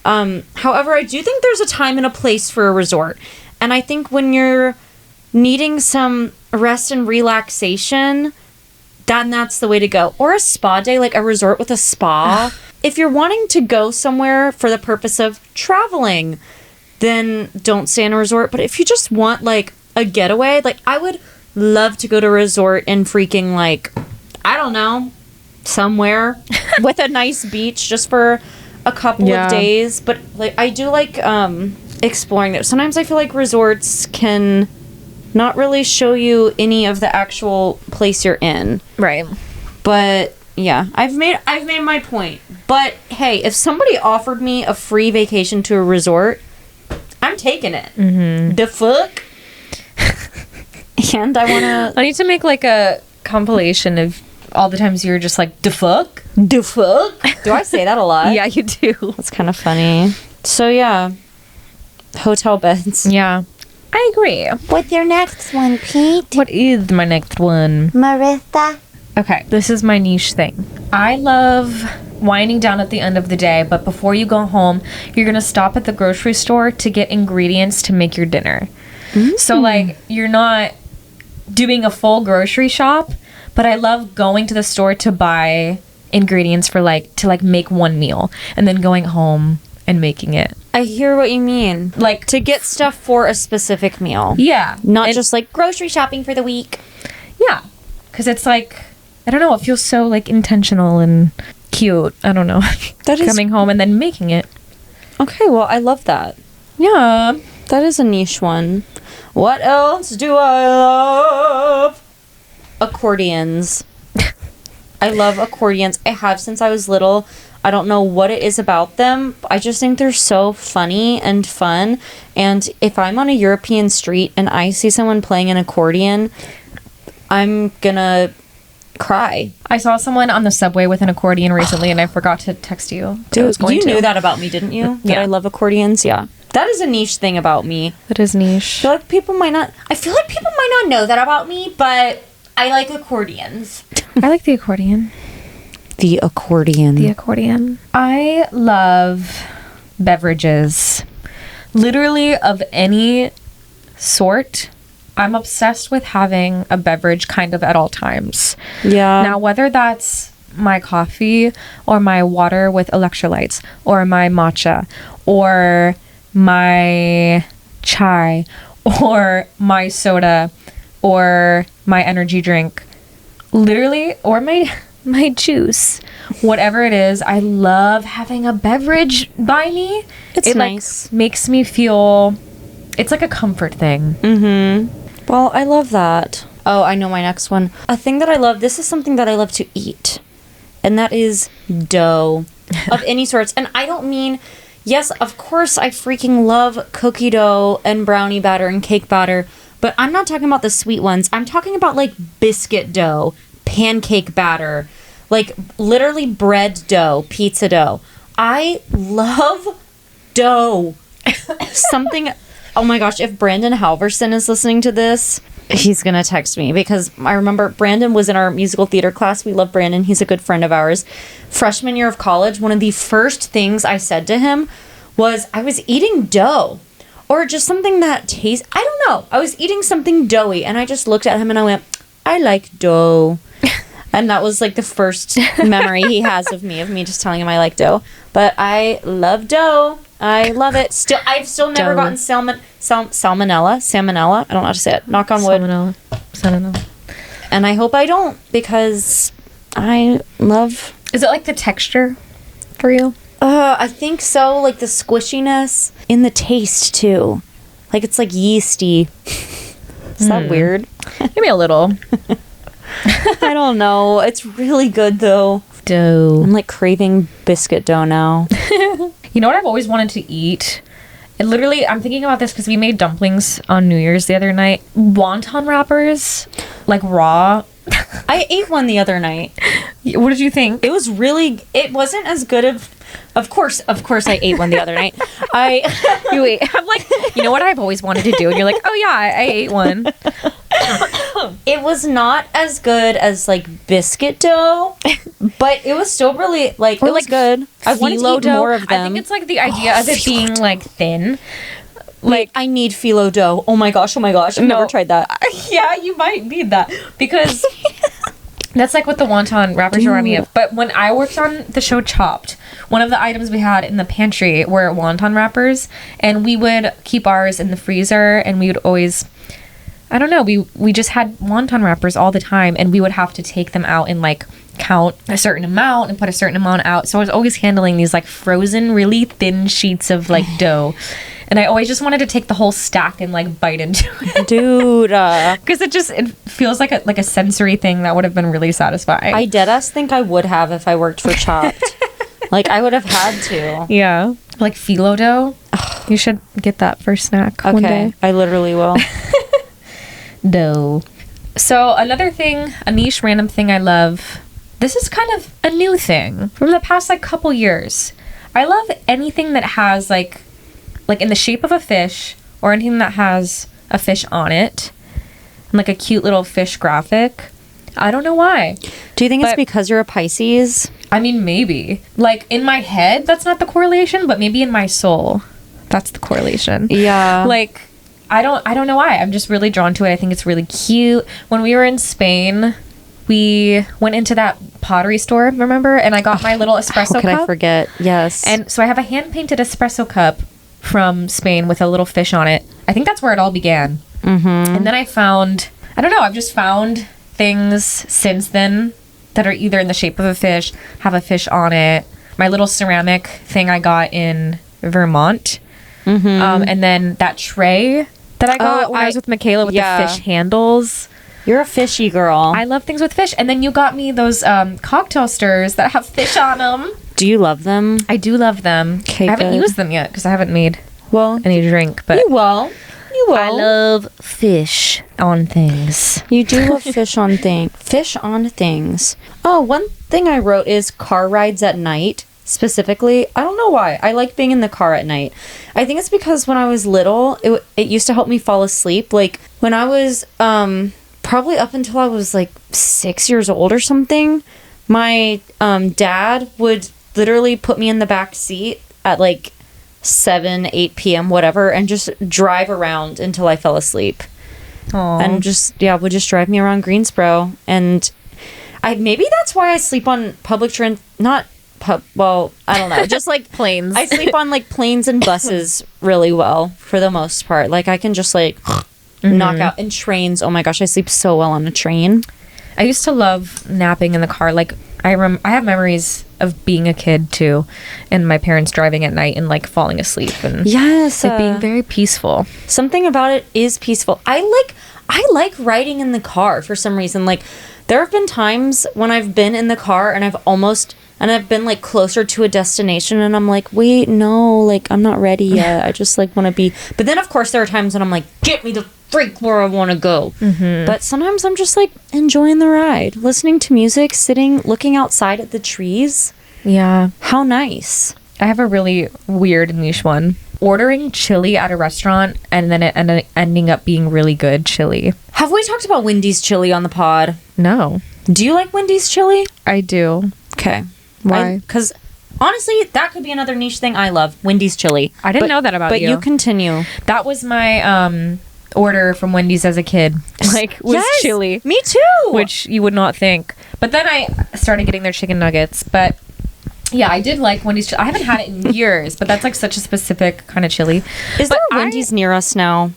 However, I do think there's a time and a place for a resort. And I think when you're needing some rest and relaxation, that's the way to go. Or a spa day, a resort with a spa. If you're wanting to go somewhere for the purpose of traveling, then don't stay in a resort. But if you just want a getaway, I would love to go to a resort in freaking I don't know, somewhere with a nice beach just for a couple Yeah. of days, but like I do like exploring it. Sometimes I feel like resorts can not really show you any of the actual place you're in. Right. But yeah, I've made my point. But hey, if somebody offered me a free vacation to a resort, I'm taking it. Mm-hmm. The fuck? And I want I need to make like a compilation of all the times you were just like, the fuck? the fuck? Do I say that a lot? Yeah, you do. That's kind of funny. So yeah, hotel beds. Yeah. I agree. What's your next one, Pete? What is my next one? Marissa? Okay, this is my niche thing. I love winding down at the end of the day, but before you go home, you're gonna stop at the grocery store to get ingredients to make your dinner. So like, you're not doing a full grocery shop, but I love going to the store to buy ingredients for like, to like make one meal and then going home and making it. I hear what you mean. Like, To get stuff for a specific meal. yeah. Not And- just like grocery shopping for the week. yeah. Because it's like, I don't know, it feels so like intentional and cute. I don't know. That is- coming home and then making it. Okay, well, I love that. Yeah. That is a niche one. What else do I love? Accordions. I love accordions. I have since I was little. I don't know what it is about them. I just think they're so funny and fun. And if I'm on a European street and I see someone playing an accordion, I'm gonna cry. I saw someone on the subway with an accordion recently and I forgot to text you. that I was going you to. knew that about me, didn't you? That Yeah. I love accordions? Yeah. That is a niche thing about me. That is I niche. feel like people might not know that about me, but I like accordions. I like the accordion. The accordion. The accordion. I love beverages. Literally of any sort. I'm obsessed with having a beverage kind of at all times. Yeah. Now, whether that's my coffee or my water with electrolytes or my matcha or my chai or my soda or my energy drink, literally, or my juice, whatever it is, I love having a beverage by me. It's it nice. like makes me feel, it's like a comfort thing. Well, I love that. Oh, I know my next one. A thing that I love, this is something that I love to eat. And that is dough of any sorts. And I don't mean, yes, of course, I freaking love cookie dough and brownie batter and cake batter. But I'm not talking about the sweet ones. I'm talking about like biscuit dough, pancake batter, like literally bread dough, pizza dough. I love dough. Something, oh my gosh, if Brandon Halverson is listening to this, he's gonna text me, because I remember Brandon was in our musical theater class. We love Brandon. He's a good friend of ours. Freshman year of college, one of the first things I said to him was I was eating dough, or just something that tastes, I don't know. I was eating something doughy, and I just looked at him and I went, I like dough. And that was like the first memory he has of me just telling him I like dough. But I love dough. I love it. I've still never Dough. gotten salmonella. I don't know how to say it. Knock on wood. Salmonella. And I hope I don't, because I love. Is it like the texture for you? I think so. Like the squishiness in the taste too. Like it's like yeasty. Is that weird? Maybe a little. I don't know. It's really good though. Dough. I'm like craving biscuit dough now. You know what I've always wanted to eat? And literally, I'm thinking about this because we made dumplings on New Year's the other night. Wonton wrappers, like raw. I ate one the other night. What did you think? It was really. It wasn't as good of course, I ate one the other night. You ate. I'm like, you know what I've always wanted to do? And you're like, oh yeah, I ate one. It was not as good as like biscuit dough, but it was still really like, Or it was like good. I wanted to phyllo eat dough. more of them. I think it's like the idea of it being like thin. like I need phyllo dough. Oh my gosh. I've never tried that. Yeah, you might need that because that's like what the wonton wrappers remind me of. But when I worked on the show Chopped, one of the items we had in the pantry were wonton wrappers, and we would keep ours in the freezer, and we would always, I don't know, we just had wonton wrappers all the time, and we would have to take them out and like count a certain amount and put a certain amount out. So I was always handling these like frozen, really thin sheets of like dough. And I always just wanted to take the whole stack and like bite into it. Dude. Because it feels like a sensory thing that would have been really satisfying. I deadass think I would have if I worked for Chopped. Like, I would have had to. Yeah. Like phyllo dough. You should get that for snack one day. Okay, I literally will. Dough. So another thing, a niche random thing I love. This is kind of a new thing from the past like couple years. I love anything that has like in the shape of a fish or anything that has a fish on it. And like a cute little fish graphic. I don't know why. Do you think it's because you're a Pisces? I mean, maybe. Like in my head, that's not the correlation, but maybe in my soul, that's the correlation. Yeah. Like I don't know why. I'm just really drawn to it. I think it's really cute. When we were in Spain, we went into that pottery store, remember? And I got my little espresso cup. How could I forget? Yes. And so I have a hand-painted espresso cup from Spain with a little fish on it. I think that's where it all began. Mm-hmm. And then I've just found things since then that are either in the shape of a fish, have a fish on it. My little ceramic thing I got in Vermont. Mm-hmm. And then that tray that I got when I was with Michaela with the fish handles. You're a fishy girl. I love things with fish. And then you got me those cocktail stirrers that have fish on them. Do you love them? I do love them. Okay, I haven't good. used them yet because I haven't made Well, any drink. But you will. You will. I love fish on things. You do love fish on things. Oh, one thing I wrote is car rides at night. Specifically, I don't know why. I like being in the car at night. I think it's because when I was little, it used to help me fall asleep. Like when I was probably up until I was like 6 years old or something, my dad would literally put me in the back seat at like 7-8 p.m. whatever and just drive around until I fell asleep. Aww. And would just drive me around Greensboro. And maybe that's why I sleep on public well, I don't know. Just like planes. I sleep on like planes and buses really well for the most part. Like I can just like knock out. And trains. Oh my gosh, I sleep so well on a train. I used to love napping in the car. Like I have memories of being a kid too, and my parents driving at night and like falling asleep and yes, it being very peaceful. Something about it is peaceful. I like riding in the car for some reason. Like there have been times when I've been in the car and I've been like closer to a destination and I'm like, wait, no, like I'm not ready yet. I just like want to be. But then of course there are times when I'm like, get me the freak where I want to go. Mm-hmm. But sometimes I'm just like enjoying the ride, listening to music, sitting, looking outside at the trees. Yeah. How nice. I have a really weird niche one. Ordering chili at a restaurant and then it ending up being really good chili. Have we talked about Wendy's chili on the pod? No. Do you like Wendy's chili? I do. Okay. Why? Because honestly, that could be another niche thing I love. Wendy's chili. I didn't know that about you. But you continue. That was my order from Wendy's as a kid. Like, was yes, chili. Me too. Which you would not think. But then I started getting their chicken nuggets. But yeah, I did like Wendy's chili. I haven't had it in years, but that's like such a specific kind of chili. Is there a Wendy's near us now?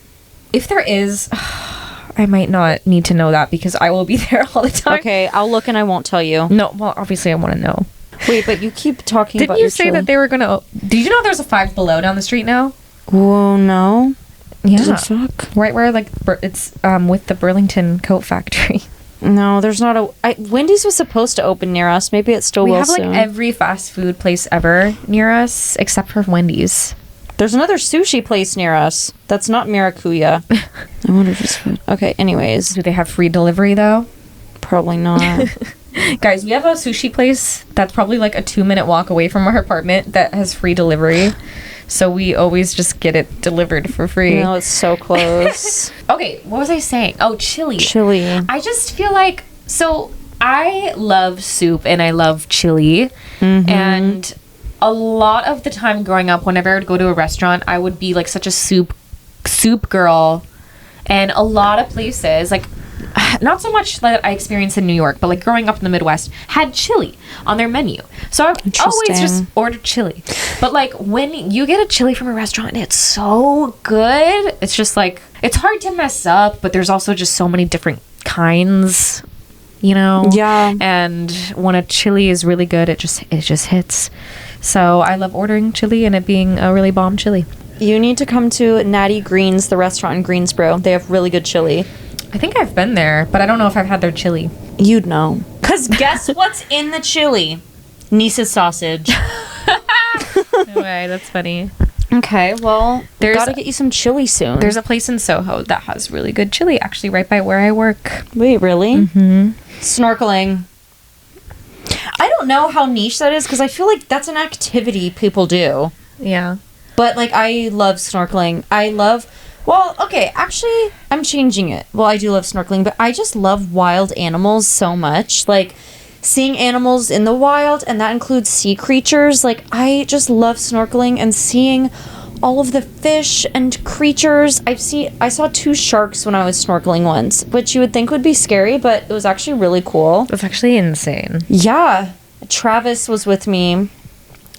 If there is, I might not need to know that because I will be there all the time. Okay, I'll look and I won't tell you. No, well, obviously I want to know. Wait, but you keep talking about Didn't you say that they were going to... Did you know there's a Five Below down the street now? Whoa, no. Yeah. Fuck? Right where, like, it's with the Burlington Coat Factory. No, there's not a... Wendy's was supposed to open near us. Maybe it still will soon. We have, like, every fast food place ever near us, except for Wendy's. There's another sushi place near us. That's not Maracuya. I wonder if it's good. Okay, anyways. Do they have free delivery, though? Probably not. Guys, we have a sushi place that's probably like a 2-minute walk away from our apartment that has free delivery. So we always just get it delivered for free. No, it's so close. Okay, what was I saying? Oh, chili. Chili. I just feel like... So, I love soup and I love chili. Mm-hmm. And a lot of the time growing up, whenever I would go to a restaurant, I would be like such a soup girl. And a lot of places, like... Not so much that I experienced in New York, but like growing up in the Midwest, had chili on their menu. So I've always just ordered chili. But like when you get a chili from a restaurant and it's so good, it's just like, it's hard to mess up, but there's also just so many different kinds Yeah. And when a chili is really good, it just hits. So I love ordering chili and it being a really bomb chili. You need to come to Natty Green's, the restaurant in Greensboro. They have really good chili. I think I've been there, but I don't know if I've had their chili. You'd know. Because guess what's in the chili? Nisa's sausage. No way, that's funny. Okay, well, gotta get you some chili soon. There's a place in Soho that has really good chili, actually, right by where I work. Wait, really? Mm-hmm. Snorkeling. I don't know how niche that is, because I feel like that's an activity people do. Yeah. But, like, I love snorkeling. Actually, I'm changing it. Well, I do love snorkeling, but I just love wild animals so much. Like, seeing animals in the wild, and that includes sea creatures. Like, I just love snorkeling and seeing all of the fish and creatures. I saw 2 sharks when I was snorkeling once, which you would think would be scary, but it was actually really cool. That's actually insane. Yeah. Travis was with me.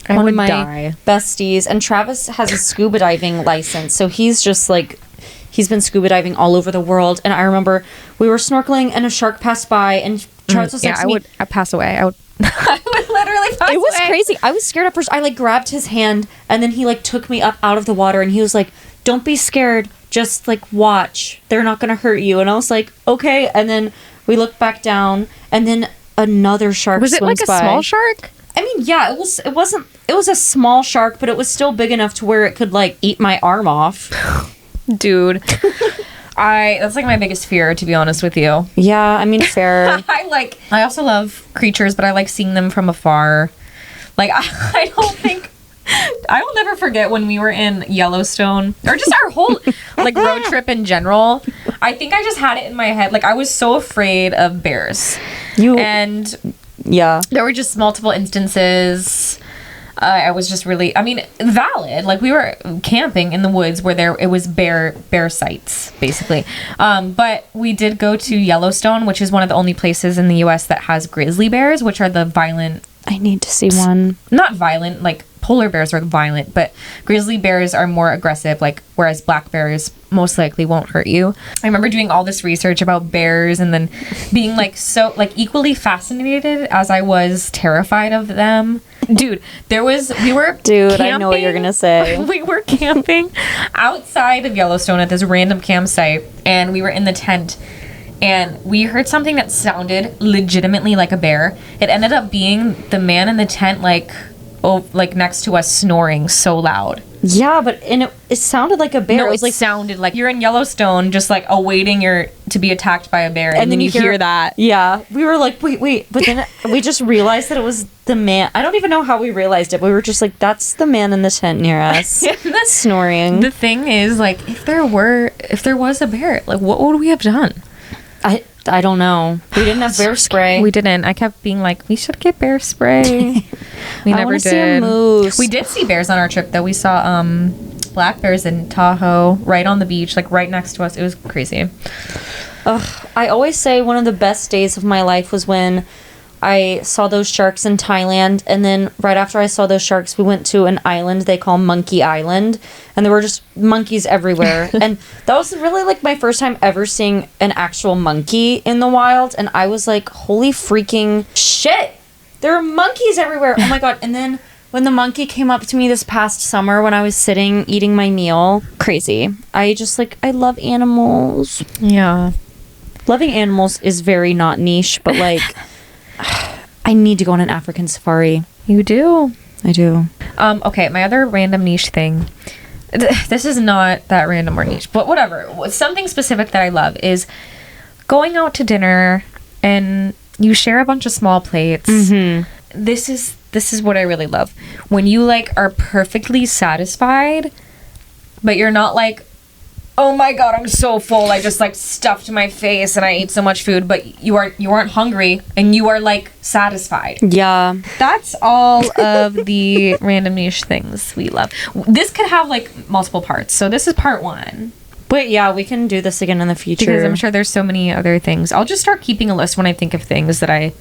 One of my die. besties, and Travis has a scuba diving license, so he's just like, he's been scuba diving all over the world. And I remember we were snorkeling and a shark passed by, and Travis was next to me. I'd pass away. I would literally pass away. It was crazy. I was scared at first. I like grabbed his hand, and then he like took me up out of the water, and he was like, "Don't be scared. Just like watch. They're not gonna hurt you." And I was like, "Okay." And then we looked back down, and then another shark. Was it like a small shark? I mean, yeah, it was. It wasn't. It was a small shark, but it was still big enough to where it could like eat my arm off. Dude, that's like my biggest fear, to be honest with you. Yeah, I mean, fair. I also love creatures, but I like seeing them from afar. Like, I don't think I will never forget when we were in Yellowstone, or just our whole like road trip in general. I think I just had it in my head. Like, I was so afraid of bears. Yeah. There were just multiple instances. I was just really, valid. Like, we were camping in the woods where it was bear sites, basically. But we did go to Yellowstone, which is one of the only places in the U.S. that has grizzly bears, which are the violent. I need to see one. Not violent, like polar bears are violent, but grizzly bears are more aggressive, like, whereas black bears most likely won't hurt you. I remember doing all this research about bears and then being like so like equally fascinated as I was terrified of them. Dude, I know what you're gonna say. We were camping outside of Yellowstone at this random campsite, and we were in the tent, and we heard something that sounded legitimately like a bear. It ended up being the man in the tent, like next to us, snoring so loud. Yeah, but it sounded like a bear. No, it sounded like you're in Yellowstone, just like awaiting to be attacked by a bear, and then you hear that. Yeah, we were like, wait, but then we just realized that it was the man. I don't even know how we realized it. But we were just like, that's the man in the tent near us, snoring. The thing is, like, if there was a bear, like, what would we have done? I don't know. We didn't have bear spray. We didn't. I kept being like, we should get bear spray. We never did. See a moose. We did see bears on our trip, though. We saw black bears in Tahoe, right on the beach, like right next to us. It was crazy. Ugh, I always say one of the best days of my life was when I saw those sharks in Thailand, and then right after I saw those sharks, we went to an island they call Monkey Island, and there were just monkeys everywhere. And that was really like my first time ever seeing an actual monkey in the wild, and I was like, holy freaking shit, there are monkeys everywhere. Oh my god. And then when the monkey came up to me this past summer when I was sitting eating my meal, crazy. I love animals. Yeah. Loving animals is very not niche, but like I need to go on an African safari. You do? I do. Okay, my other random niche thing. This is not that random or niche, but whatever. Something specific that I love is going out to dinner and you share a bunch of small plates. Mm-hmm. This is what I really love. When you like are perfectly satisfied, but you're not like, oh my god, I'm so full, I just like stuffed my face and I ate so much food, but you aren't hungry and you are like satisfied. Yeah. That's all of the random niche things we love. This could have like multiple parts. So this is part 1. But yeah, we can do this again in the future. Because I'm sure there's so many other things. I'll just start keeping a list when I think of things that I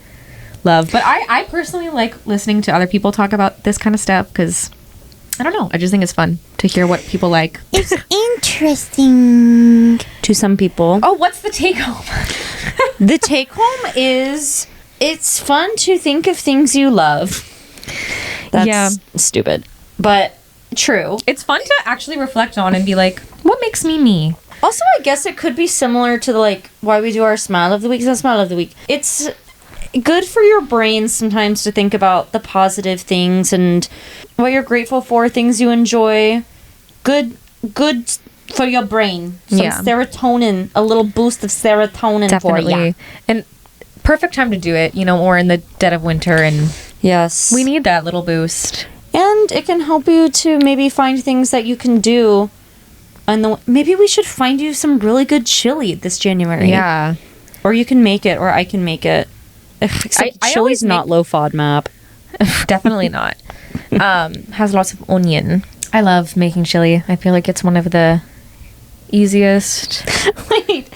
love. But I personally like listening to other people talk about this kind of stuff because I don't know. I just think it's fun to hear what people like. It's interesting. To some people. Oh, what's the take home? The take home is it's fun to think of things you love. That's stupid, but true. It's fun to actually reflect on and be like, what makes me me? Also, I guess it could be similar to like why we do our smile of the week. And smile of the week. It's good for your brain sometimes to think about the positive things and what you're grateful for, things you enjoy. Good for your brain. Some serotonin, a little boost of serotonin for you. And perfect time to do it, or in the dead of winter, and yes, we need that little boost. And it can help you to maybe find things that you can do. And maybe we should find you some really good chili this January. Yeah. Or you can make it, or I can make it. Except chili's not low FODMAP. Definitely not. Has lots of onion. I love making chili. I feel like it's one of the easiest,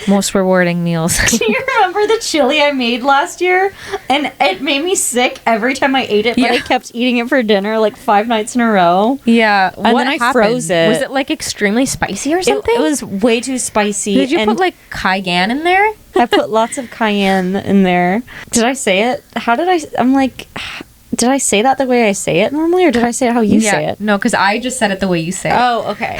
most rewarding meals. Do you remember the chili I made last year? And it made me sick every time I ate it, but I kept eating it for dinner like 5 nights in a row. Yeah. And then I froze it. Was it like extremely spicy or something? It was way too spicy. Did you put like cayenne in there? I put lots of cayenne in there. Did I say it? Did I say that the way I say it normally, or did I say it how you say it? No, because I just said it the way you say it. Oh, okay.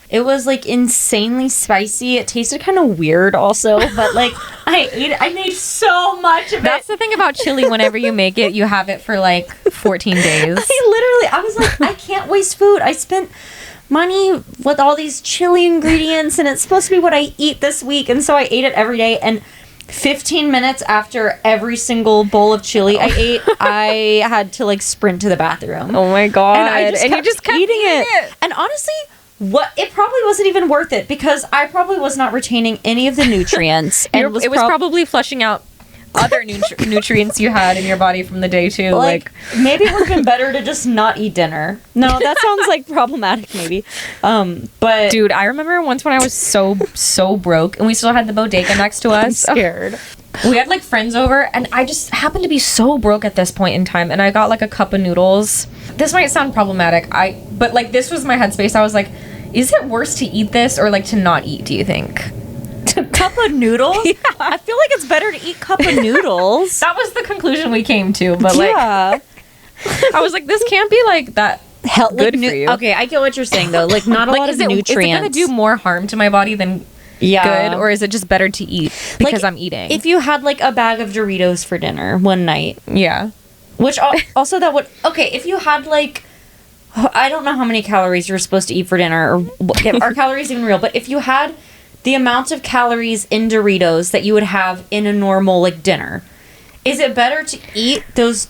It was like insanely spicy. It tasted kind of weird also, but like I ate it. I made so much of it. That's the thing about chili. Whenever you make it, you have it for like 14 days. I was like, I can't waste food. I spent money with all these chili ingredients, and it's supposed to be what I eat this week, and so I ate it every day. And 15 minutes after every single bowl of chili I ate, I had to like sprint to the bathroom. Oh my god! And you just kept eating it. And honestly, it probably wasn't even worth it, because I probably was not retaining any of the nutrients. And it was probably flushing out other nutrients you had in your body from the day too. Like maybe it would have been better to just not eat dinner. No, that sounds like problematic maybe. But dude, I remember once when I was so broke and we still had the bodega next to us. I'm scared. We had like friends over, and I just happened to be so broke at this point in time, and I got like a cup of noodles. This might sound problematic, but like this was my headspace. I was like, is it worse to eat this or like to not eat, do you think? Cup of noodles? Yeah. I feel like it's better to eat cup of noodles. That was the conclusion we came to, but like I was like, this can't be like that good for you. Okay, I get what you're saying though. Like not a lot of nutrients. Is it gonna do more harm to my body than good, or is it just better to eat because I'm eating? If you had like a bag of Doritos for dinner one night. Yeah. Which also that would if you had like, I don't know how many calories you're supposed to eat for dinner, or are calories even real, but if you had the amount of calories in Doritos that you would have in a normal like dinner, is it better to eat those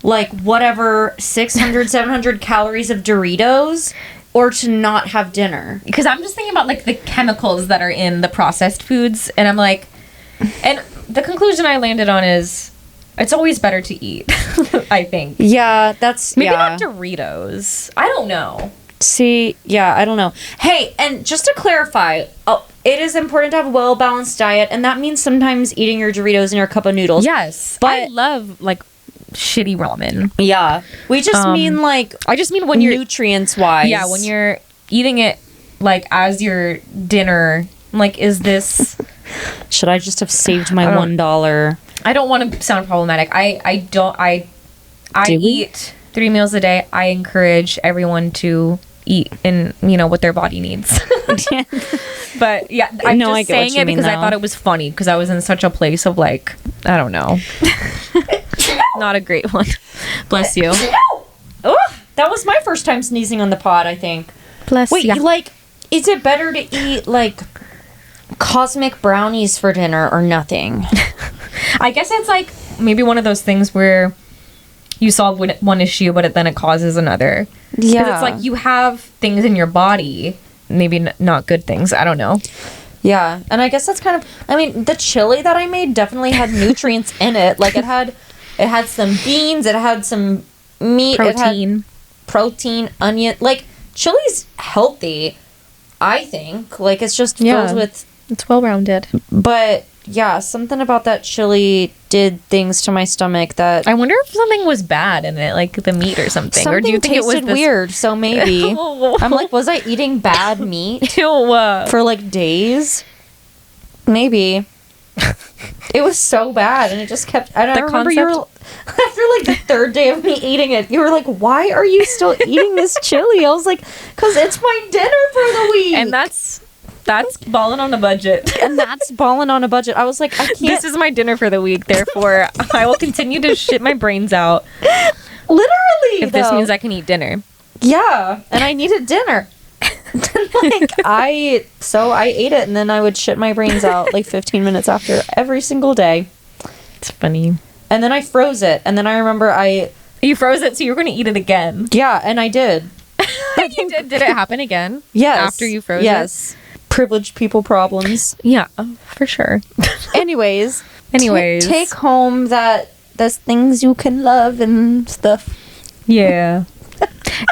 like whatever 600 700 calories of Doritos, or to not have dinner? Because I'm just thinking about like the chemicals that are in the processed foods, and I'm like, and the conclusion I landed on is it's always better to eat. I think. Yeah, that's maybe not Doritos. I don't know. See, yeah, I don't know. Hey, and just to clarify, it is important to have a well-balanced diet, and that means sometimes eating your Doritos and your cup of noodles. Yes, but I love like shitty ramen. Yeah, we just mean like I just mean when you're nutrients-wise. Yeah, when you're eating it like as your dinner. Like, is this? Should I just have saved my $1? I don't want to sound problematic. I eat 3 meals a day. I encourage everyone to eat in what their body needs. But yeah, I'm just saying it because I thought it was funny, because I was in such a place of like, I don't know. Not a great one. Bless you. Oh, that was my first time sneezing on the pod, I think. Bless you. Wait, like, is it better to eat like cosmic brownies for dinner or nothing? I guess it's like maybe one of those things where you solve one issue, but then it causes another. Yeah. Because it's like you have things in your body, maybe not good things. I don't know. Yeah. And I guess that's kind of, I mean, the chili that I made definitely had nutrients in it. Like it had some beans, it had some meat, protein. It had protein, onion. Like chili's healthy, I think. Like it's just filled with... It's well-rounded. But yeah, something about that chili did things to my stomach that... I wonder if something was bad in it, like the meat or something. Or do you think it was weird, so maybe. I'm like, was I eating bad meat Ew. For like days? Maybe. It was so bad, and it just kept. And I The remember you were, after like the third day of me eating it, you were like, "Why are you still eating this chili?" I was like, "Cause it's my dinner for the week." And that's balling on a budget. And that's balling on a budget. I was like, I can't. This is my dinner for the week. Therefore, I will continue to shit my brains out Literally, if this means I can eat dinner. Yeah, and I needed dinner. I ate it, and then I would shit my brains out like 15 minutes after every single day. It's funny. And then I froze it, and then I remember You froze it, so you were going to eat it again. yeah, and I did. You did. Did it happen again? Yes. After you froze it? Yes. Privileged people problems. Yeah, for sure. Anyways. Anyways. Take home that there's things you can love and stuff. Yeah.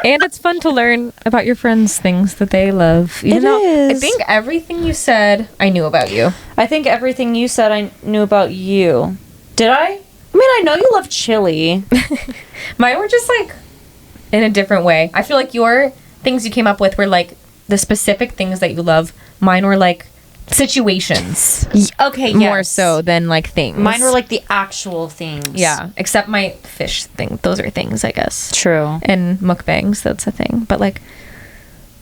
And it's fun to learn about your friends' things that they love. Even though I is. think everything you said, I knew about you. I think everything you said I knew about you. Did I? I mean, I know you love chili. Mine were just like in a different way. I feel like your things you came up with were like the specific things that you love. Mine were like situations. Okay, More so than like things. Mine were like the actual things. Yeah, except my fish thing. Those are things, I guess. True. And mukbangs, that's a thing. But like,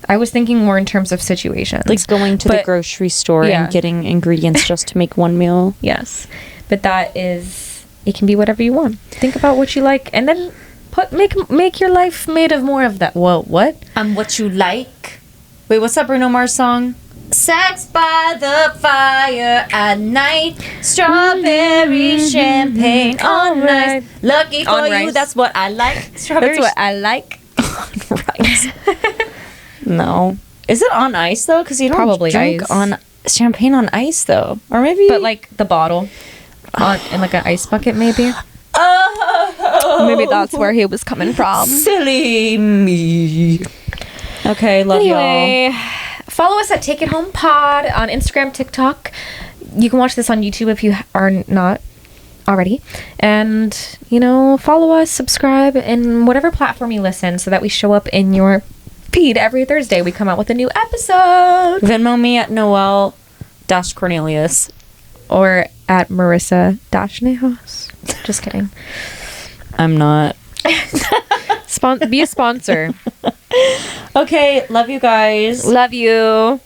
I was thinking more in terms of situations. Like going to the But- grocery store yeah. and getting ingredients just to make one meal. Yes. But that is, it can be whatever you want. Think about what you like and then make your life made of more of that. Whoa, what? What you like. Wait, what's that Bruno Mars song? Sex by the fire at night, strawberry champagne on rice. Lucky for On you, rice. that's what I like. Strawberry That's what I like. rice. No, is it on ice though? Because you don't Probably drink ice. on champagne on ice though, or maybe. But like the bottle in like an ice bucket, maybe. Oh, Maybe that's where he was coming from. silly me. Okay, love y'all. Anyway, follow us at Take It Home Pod on Instagram, TikTok. You can watch this on YouTube if you are not already. And, follow us, subscribe in whatever platform you listen so that we show up in your feed every Thursday. We come out with a new episode. Venmo me at Noelle-Cornelius. Or at Marisa-Nehos. Just kidding. I'm not. Be a sponsor. Okay, love you guys. Love you.